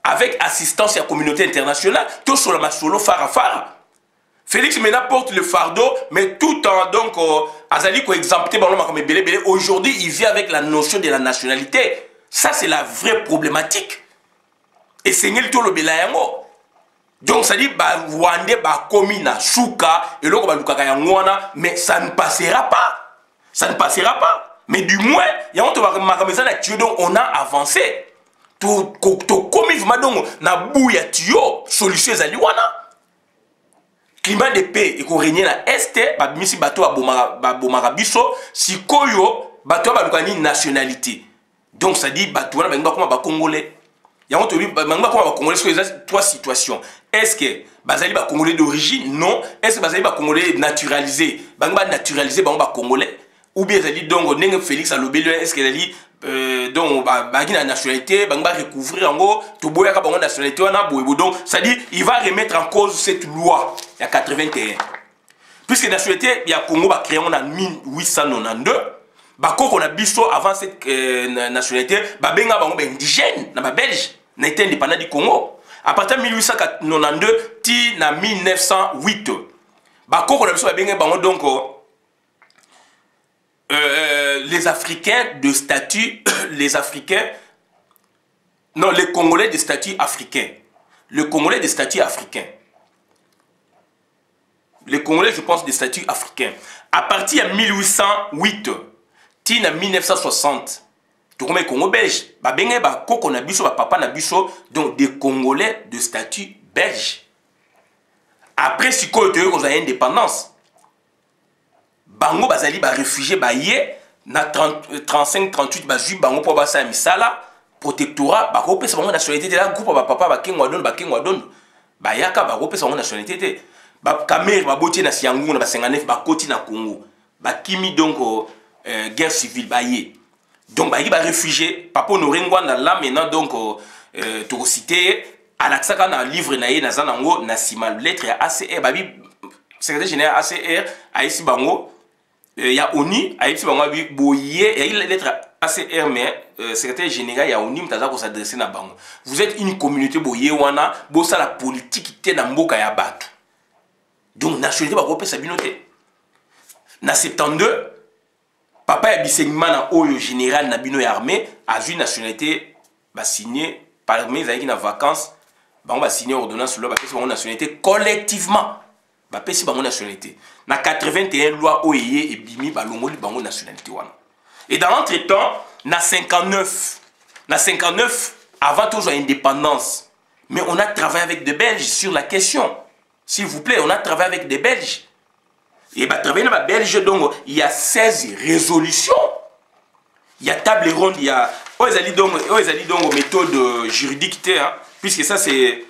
[SPEAKER 1] avec assistance à la communauté internationale, tout sur le masolo fara. Félix maintenant porte le fardeau, mais tout en donc Azali ko exempté aujourd'hui il vit avec la notion de la nationalité. Ça c'est la vraie problématique. Et c'est tout le belayango. Donc ça dit bah Rwandais bah komina souka et loko ba lukaka yangwana, mais ça ne passera pas. Ça ne passera pas. Mais du moins, il y a un peu donc on a avancé. To komi vraiment na bouya tio solution ezali wana. Climat de paix et qu'on règne na est ba misi bato ba bomara biso sikoyo bato ba lukani nationalité. Donc ça dit bato wana ba comme ba congolais. Il y a un peu ba congolais sur les trois situations. Est-ce que bazali ba congolais d'origine? Non. Est-ce que bazali ba congolais naturalisé? Ba naturalisé ba congolais ou bien ça dit donc nenge Félix Alobé est-ce que ali donc la nationalité va recouvrir en gros tout boya ka bango nationalité wana boyebo donc ça dit il va remettre en cause cette loi il y a 81 puisque la nationalité il y a Congo va créer en 1892 ba koko na biso avant cette nationalité ba benga bango ba indigène na ba belge na été indépendant du Congo à partir de 1892 ti na 1908 ba koko na biso ba benga bango donc les Africains de statut, les Africains, non, les Congolais de statut africain. Le Congolais de statut africain. Les Congolais, je pense, de statut africain. À partir de 1808, tina 1960, tout comme les Congo belges, bah benga bah koko na biso, bah papa na biso, donc des Congolais de statut belge. Après, si quoi tu as indépendance. Bango bazali ba réfugié ba yé na 35 38 ba ju bango po ba sa misala protectorat ba ko pesa bango nationalité de la groupe ba papa ba kengwa don ba yaka ba ko pesa bango nationalité te ba kamer ba boti na siangu na ba 59 ba koti na Congo ba kimi donc guerre civile ba yé donc ba yi ba réfugié papa honoré ngwanda là maintenant donc to citer alaksaka na livre na yé na zanango na sima lettre ya ACR ba bi secrétaire général ACR a ici bango il y a ONU, il y a une lettre ACR, mais secrétaire général, il y a ONU, qui s'adresse à Bango. Vous êtes une communauté boye wana, bossa la politique qui est dans Mboka ya Batu. Donc, nationalité, va repérer sa binoté. Na 72, papa ya bisenima na oyo général na bino ya armée, a vu nationalité, va signer, par mes aïki na vacances, va signer ordonnance sur la nationalité collectivement. Ba pesi bango nationalité. Na 81 loi OEE et bimi ba longoli bango nationalité wana. Et dans l'entretemps, na 59 avant toujours indépendance. Mais on a travaillé avec des Belges sur la question. S'il vous plaît, on a travaillé avec des Belges. Et bah travailler avec les Belges donc il y a 16 résolutions. Il y a table ronde, il y a donc méthode juridique hein, puisque ça c'est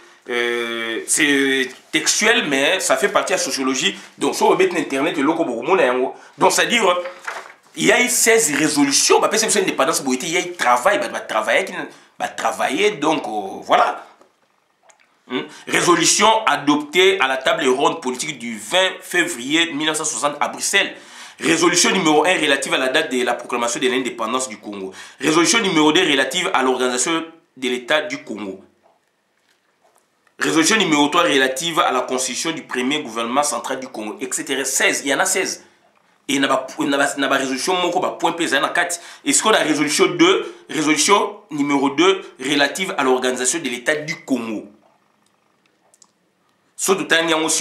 [SPEAKER 1] textuel, mais ça fait partie de la sociologie. Donc, sur le internet, donc, c'est-à-dire, il y a eu 16 résolutions. Bah, c'est une indépendance, il y a eu travailler, donc, voilà. Résolution adoptée à la table ronde politique du 20 février 1960 à Bruxelles. Résolution numéro 1 relative à la date de la proclamation de l'indépendance du Congo. Résolution numéro 2 relative à l'organisation de l'État du Congo. Résolution numéro 3 relative à la constitution du premier gouvernement central du Congo, etc. 16, il y en a 16. Et il y a une résolution point pesant à 4. Et ce qu'on a résolution 2, résolution numéro 2 relative à l'organisation de l'État du Congo. Surtout,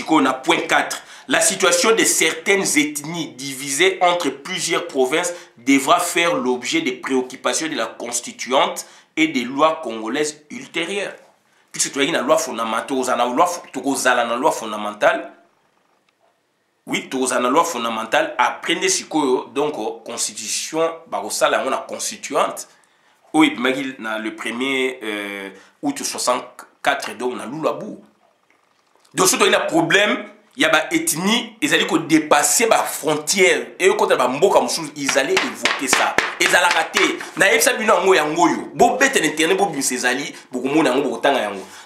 [SPEAKER 1] on a point 4. La situation de certaines ethnies divisées entre plusieurs provinces devra faire l'objet des préoccupations de la constituante et des lois congolaises ultérieures. Puisque tu as une loi fondamentale, une loi fondamentale, oui, tu as une loi fondamentale, après donc constitution, la constituante, oui, le 1er août 64, donc on a l'oulabou. Donc, si tu as un problème, il y a une ethnie, ils allaient dépasser la frontière. Et quand ils allaient évoquer ça. Ils allaient rater.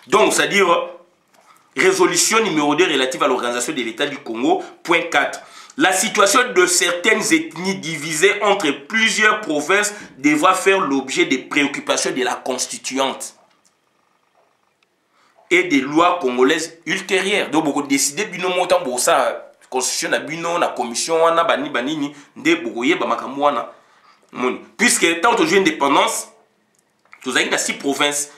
[SPEAKER 1] Donc, c'est-à-dire, résolution numéro 2 relative à l'organisation de l'État du Congo, point 4. La situation de certaines ethnies divisées entre plusieurs provinces devra faire l'objet des préoccupations de la constituante et des lois congolaises ultérieures. Donc, beaucoup décider bino montant pour ça, constitution na bino na commission wana bani banini nde bokoye ba makambo wana. Puisque tant que j'ai indépendance, tous avez 6 provinces.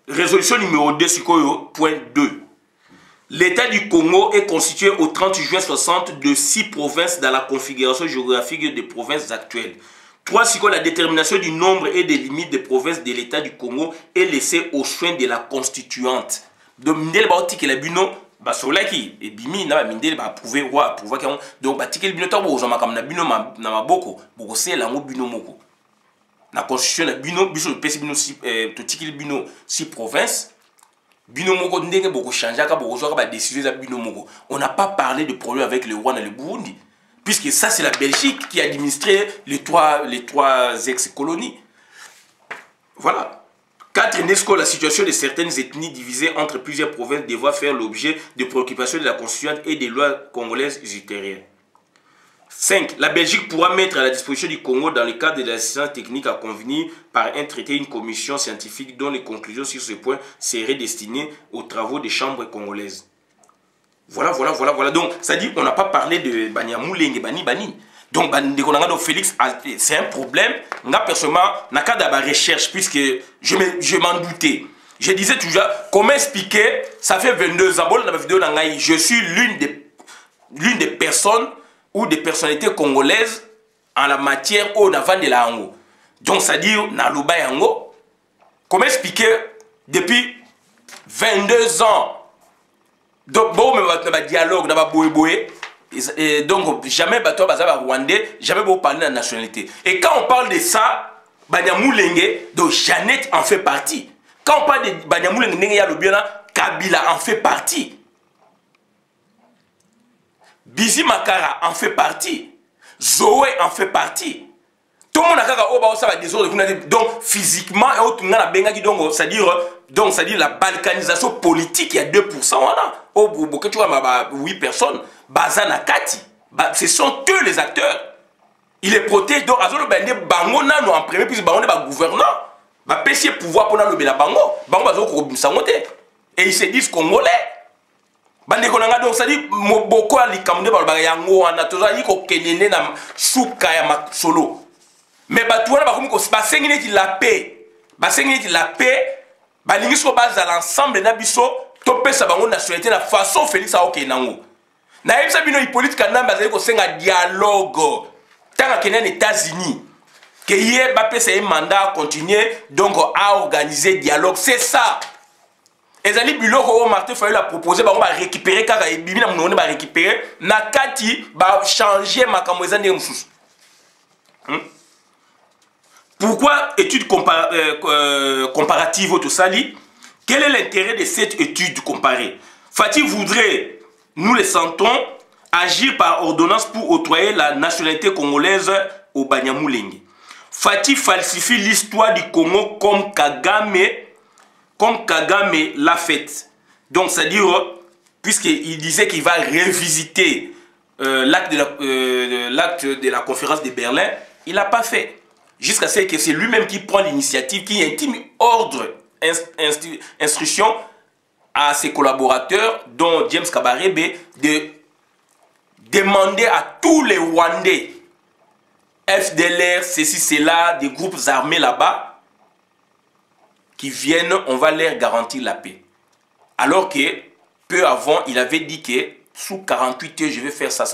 [SPEAKER 1] Résolution numéro 2 sur point 2. L'État du Congo est constitué au 30 juin 60 de 6 provinces dans la configuration géographique des provinces actuelles. 3. Si la détermination du nombre et des limites des provinces de l'État du Congo est laissée au soin de la constituante. Donc, mindel ba otiki la bino ba solaki et bimi na ba mindel ba prouver wa prouver que donc ba tiki bino to bo zama kam na bino na maboko boko se la ngo bino moko. La constitution na bino biso pesi bino si to tiki bino 6 provinces. Bino moko ndenge boko changer ka boko zo ka ba décision za bino moko. On n'a pas parlé de problème avec le Rwanda et le Burundi. Puisque ça, c'est la Belgique qui a administré les trois ex-colonies. Voilà. 4. UNESCO, la situation de certaines ethnies divisées entre plusieurs provinces devra faire l'objet de préoccupations de la constituante et des lois congolaises ultérieures. 5. La Belgique pourra mettre à la disposition du Congo, dans le cadre de l'assistance technique à convenir par un traité, une commission scientifique dont les conclusions sur ce point seraient destinées aux travaux des chambres congolaises. Voilà. Donc, ça dit qu'on n'a pas parlé de Banyamulenge, Bani. Donc, Félix, c'est un problème. Moi, personnellement, n'a qu'à d'abord recherche, puisque je m'en doutais. Je disais toujours, comment expliquer, ça fait 22 ans, dans ma vidéo, je suis l'une des personnes ou des personnalités congolaises en la matière où on a vendu la Hango. Donc, ça dit, na Luba Yango, comment expliquer, depuis 22 ans, donc, bon, mais dans dialogue, dans le donc, jamais bateau bazaba rwandais, jamais vous parler de la nationalité. Et quand on parle de ça, Banyamulenge, donc Jeannette en fait partie. Quand on parle de Banyamulenge, Kabila en fait partie. Bizi Makara en fait partie. Zoé en fait partie. Tout le monde a des donc physiquement, c'est-à-dire la balkanisation politique, il y a 2%. Tu vois, 8 personnes, Bazana Kati, ce sont eux les acteurs. Ils les protègent. Donc, en premier, puis Bango est gouvernant. Il pouvoir pour le Bango. Bango et ils se disent congolais. Donc, ça dit, beaucoup de Likamde, Yango, Anatoza, Yiko Kenene, Souka, Solo. Mais Batouana, la paix. La paix, l'ensemble de Nabiso, topé sa bango nationalité, la façon Félix a ok nango. Na yebisa bino Hippolyte Kanamba azali ko senga dialogue. Tant que les États-Unis, que hier Mbappé c'est un mandat à continuer donc à organiser dialogue, c'est ça. Ezali biloko o Martin Fayulu a proposé ba on va récupérer kaka et bimina munone ba récupérer na kati ba changer makambo ezande mususu. Pourquoi étude comparative au Tossali? Quel est l'intérêt de cette étude comparée? Fatih voudrait, nous le sentons, agir par ordonnance pour octroyer la nationalité congolaise au Banyamulenge. Fatih falsifie l'histoire du Congo comme Kagame l'a faite. Donc, c'est-à-dire, puisqu'il disait qu'il va revisiter l'acte de la conférence de Berlin, il n'a pas fait. Jusqu'à ce que c'est lui-même qui prend l'initiative, qui intime ordre, instruction à ses collaborateurs, dont James Kabarebe, de demander à tous les Rwandais, FDLR, ceci, cela, des groupes armés là-bas, qui viennent, on va leur garantir la paix. Alors que, peu avant, il avait dit que sous 48 heures, je vais faire ça.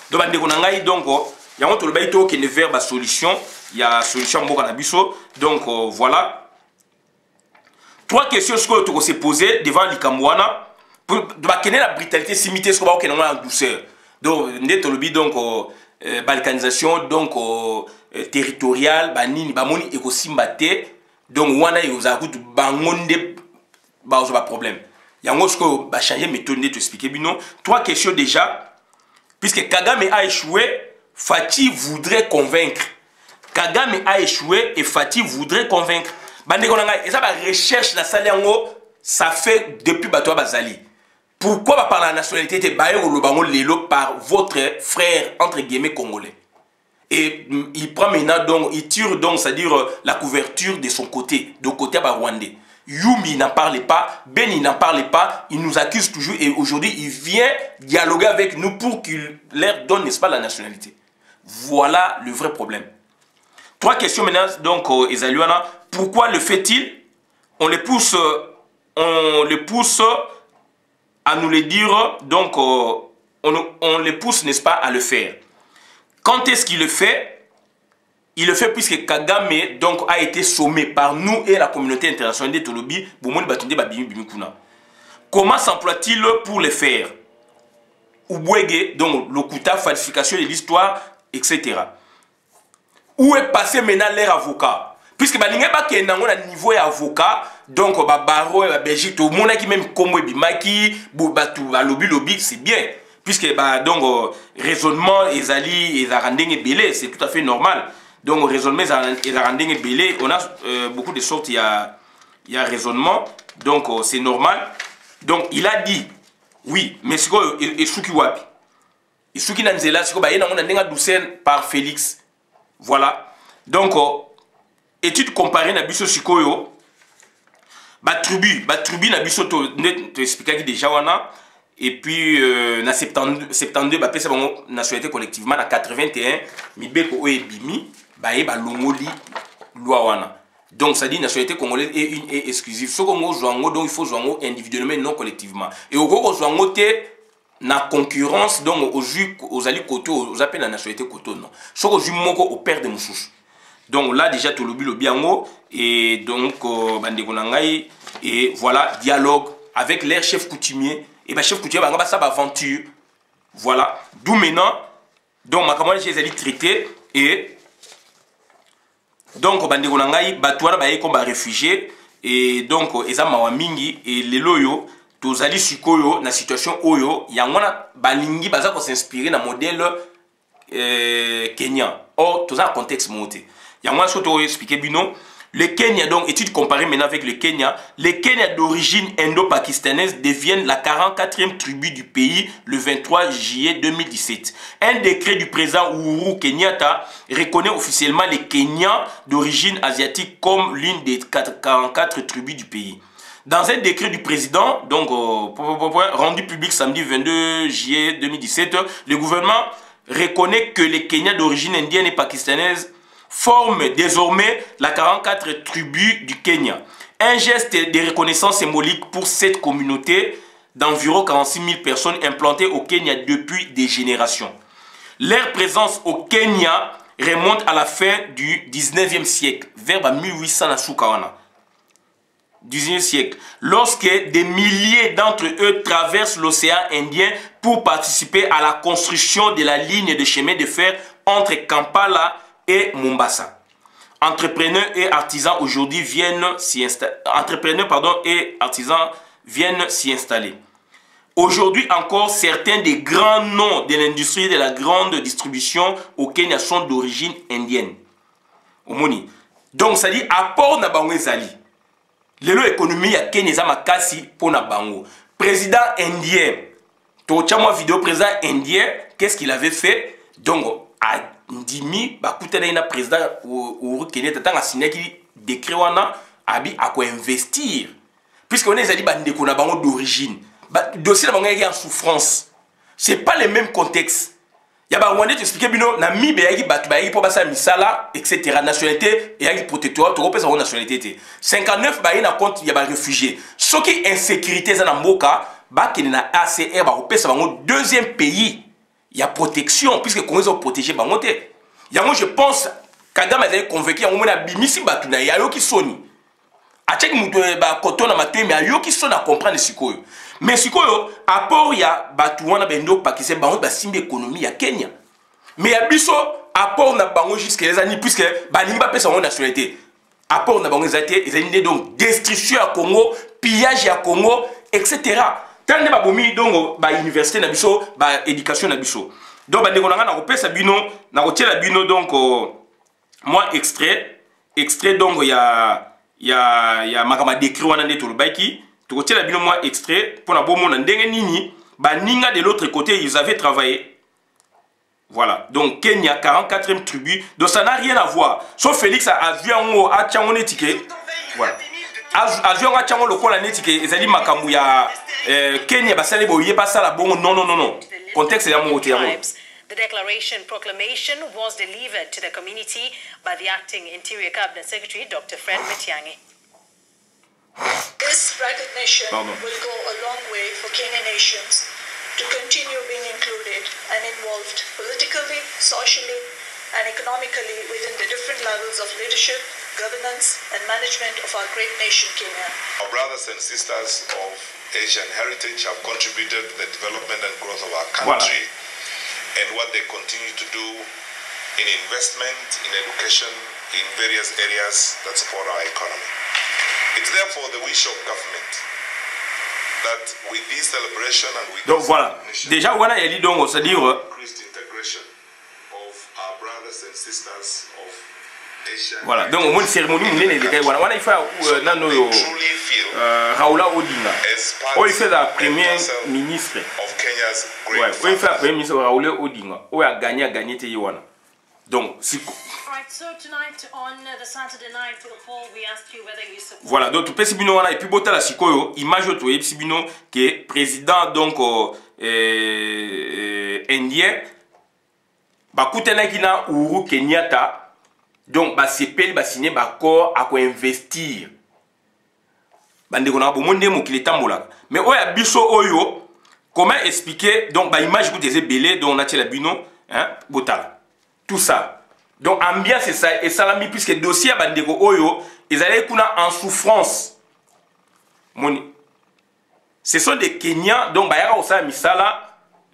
[SPEAKER 1] Donc, il y a un autre qui est vers la solution. Il y a une solution donc voilà. 3 questions que tu se poser devant l'Ikamwana pour la brutalité simité ce qu'on a en douceur. Donc balkanisation donc territoriale banini bamoni ekosimbate donc wana yozakutu bangonde ba problème. Yango ce que ba changer méthode de t'expliquer bino. 3 questions déjà puisque Kagame a échoué. Fatih voudrait convaincre. Kagame a échoué et Fatih voudrait convaincre. Et ça, la recherche, la salle, ça fait depuis Batoa Bazali. Pourquoi va parler de la nationalité de Baye Olobango Lelo par votre frère, entre guillemets, congolais? Et il prend maintenant donc, il tire donc, c'est-à-dire la couverture de son côté, de côté rwandais. Yumi n'en parlait pas, Beni n'en parlait pas, il nous accuse toujours et aujourd'hui il vient dialoguer avec nous pour qu'il leur donne, n'est-ce pas, la nationalité. Voilà le vrai problème. 3 questions maintenant, donc, Ezaluana. Pourquoi le fait-il? On le pousse à nous le dire, donc on le pousse, n'est-ce pas, à le faire. Quand est-ce qu'il le fait? Il le fait puisque Kagame donc, a été sommé par nous et la communauté internationale de Tolobi. Comment s'emploie-t-il pour le faire? Oubwege, donc l'Okuta, falsification de l'histoire, etc. Où est passé maintenant leur avocat? Puisque balinga ba kenango na niveau ya avocat, donc ba baro ba Belgique, tout le monde qui même comme bimaki, batu lobby, c'est bien. Puisque bah, donc raisonnement ezali ezarandenge belé, c'est tout à fait normal. Donc raisonnement ezarandenge belé, on a beaucoup de sortes, il y a raisonnement, donc c'est normal. Donc il a dit oui, mais c'est quoi Esuki wapi? Esuki nanzela, c'est quoi ba yena on a ndenga doucen par Félix. Voilà. Donc étude comparée na biso sikoyo ba tribu na biso to expliquer déjà wana. Et puis, na 72, bah, pesa bango nationalité collectivement, na 81, mibeko oe bimi, bah, ba longoli loi wana. Donc, ça dit nationalité congolaise est une et exclusive. Ce qu'on joue donc il faut jouer individuellement, non collectivement. Et au gros, on joue na concurrence, donc aux alliés koto, aux appels la nationalité koto, non. Ce qu'on joue moko au père de Moussous. Donc là, déjà, tout le biango, et donc, bandeko nangai, et voilà, dialogue avec leur chef coutumier. Et bien, chef coutumier, ça va aventure. Voilà. D'où maintenant, donc, ma camarade, j'ai traité. Et donc, bandeko nangai, batouana, ba comme réfugié. Et donc, eza mawamingi. Et les loyo, tous ali sukoyo, na situation oyo, yangwana, balingi, baza ko s'inspirer na modèle kenyan. Or, tous un contexte monté. Yangwana, surtout expliquer bino. Le Kenya, donc, étude comparée maintenant avec le Kenya, les Kenyans d'origine indo-pakistanaise deviennent la 44e tribu du pays le 23 juillet 2017. Un décret du président Uhuru Kenyatta reconnaît officiellement les Kenyans d'origine asiatique comme l'une des 44 tribus du pays. Dans un décret du président, donc, rendu public samedi 22 juillet 2017, le gouvernement reconnaît que les Kenyans d'origine indienne et pakistanaise forme désormais la 44 tribus du Kenya. Un geste de reconnaissance symbolique pour cette communauté d'environ 46 000 personnes implantées au Kenya depuis des générations. Leur présence au Kenya remonte à la fin du 19e siècle, vers 1800 na Soukawana. 19e siècle, lorsque des milliers d'entre eux traversent l'océan Indien pour participer à la construction de la ligne de chemin de fer entre Kampala et Mombasa. Entrepreneurs et artisans aujourd'hui viennent s'y installer. Aujourd'hui encore, certains des grands noms de l'industrie de la grande distribution au Kenya sont d'origine indienne. Omoni. Donc ça dit apport na bango ezali. Lelo économie ya Kenya za makasi pona bango. Président indien. Tocha moi vidéo président indien, qu'est-ce qu'il avait fait? Donc à Ndimi, bakutana président Uhuru Kenyatta tanga sinaki décret wana abi ako investir. Puisqu'on est ali bandeko na bango d'origine. Dossier na bango en souffrance. C'est pas le même contexte. Ya ba Rwanda t'expliquer bino na mi be yaki batu ba yaki po basa misala etc. Nationalité et yaki protectorat to repesa nationalité. 59 ba na compte ya ba réfugiés. Soki insécurité za na mboka ba kene na ACR ba repesa bango deuxième pays. Il y a protection, puisque Congo est protégé par monter. Moi, je pense Kagame a convaincu qu'il y a bimisi batuna, il y a yo qui soni. A check muto ba koto na matwe mais yo qui soni à comprendre sikoyo. Mais sikoyo apport ya batuana bendo pakisé bango ba simbi économie ya Kenya. Mais ya biso apport na bango jusqu'à les années puisque balingi ba pesa son nationalité. Apport na bango ezate ezali donc destruction à Congo, pillage à Congo, etc. Tant de babomi donc ba université na biso, ba éducation na biso. Donc ba ndekonanga na kopesa bino, na kotiela bino donc moi extrait donc ya makama décret wana nde tolobaki, tokotia la bino moi extrait pour na bomo na ndenge nini ba ninga de l'autre côté ils avaient travaillé. Voilà. Donc Kenya 44e tribu. Donc ça n'a rien à voir. Sauf Félix a vu a tchango netike. Voilà. A vu a tchango lokola netike ezali makambu ya Kenya basale boye pas ça la bongo non. Contexte ya mo te.
[SPEAKER 2] The proclamation was delivered to the community by the acting Interior Cabinet Secretary, Dr. Fred Matiang'i.
[SPEAKER 3] This recognition will go a long way for Kenyan nations to continue being included and involved politically, socially, and economically within the different levels of leadership, governance, and management of our great nation, Kenya.
[SPEAKER 4] Our brothers and sisters of Asian heritage have contributed to the development and growth of our country. Voilà. And what they continue to do in investment, in education, in various areas that support our economy. It's therefore the wish of government that with this celebration and with
[SPEAKER 1] donc voilà, déjà on a dit donc c'est-à-dire
[SPEAKER 4] increased integration of our brothers and sisters of Asia.
[SPEAKER 1] Voilà, donc au moins cérémonie nene de voilà, on a fait nano Raoula Odinga. Oh, il fait la première ministre
[SPEAKER 4] of Kenya's great.
[SPEAKER 1] Ouais, il fait la première ministre Raoula Odinga. Oh, a gagné te Yowana. Donc si
[SPEAKER 2] So tonight on the Saturday night Paul, we asked you whether you support.
[SPEAKER 1] Voilà, donc tu peux sibino wana et puis bota la sikoyo image to e sibino que président donc indien bakutana kina Uhuru Kenyatta donc ba sepeli ba signer ba accord à ko investir bande kona bo monde mo kile tambola mais oya biso oyo comment expliquer donc ba image ko des belé donc on a la bino hein bota tout ça. Donc ambiance c'est ça et salami puisque dossier bandeko oyo ils allaient kuna en souffrance. Moni. Ce sont des Kenyans donc bayaka osala misala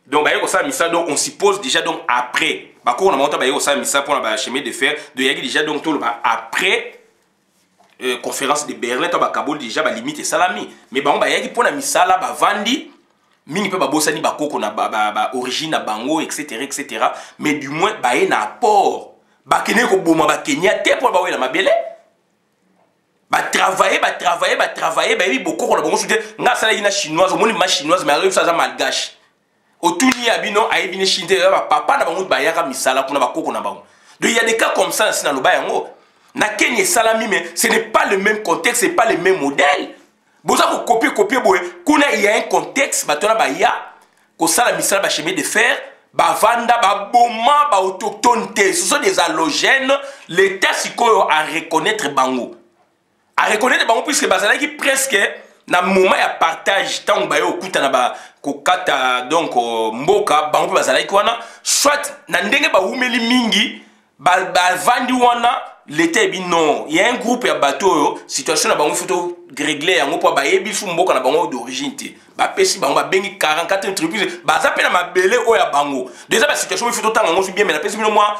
[SPEAKER 1] donc bayaka osala misala donc on suppose déjà donc après bako on a monté bayaka osala misala pour la chemin de fer de yaki déjà donc tout le après conférence de Berlin to ba Kaboul déjà ba limite salami mais ba on bayaki pour la misala ba vandi mingi pe ba bosani ba koko na ba origine na bango etc mais du moins ba na apport bakene ko boma ba Kenya te pour ba wela mabele ba travailler ba yebi boko ko na bongo soute nga sala ina chinoise o moni ma chinoise mais arrive ça za malgache otuni abino ayebi ne chinte ba papa na bango ba yaka misala kuna ba koko na bango donc il y a des cas comme ça na loba yango na Kenya salami mais ce n'est pas le même contexte c'est pas le même modèle boza ko copier boye kuna il y a un contexte batona ba ya ko sala misala ba chemin de fer bavanda baboma ba autochtone te ce sont des allogènes l'état sikoyo à reconnaître bango puisque bazalaki presque na moment ya partage tant ba yo kuta na ba kokata donc mboka bango bazalaki wana soit na ndenge ba umeli mingi bavandi wana l'état ebi non il y a un groupe ya bateau situation na bango photo régler yango po ba yebi fu mboka na bango d'origine te ba pesi bango ba bengi 44 entreprises baza pe na mabele oya bango déjà ba situation photo tanga ngo bien mais la pesi bino moi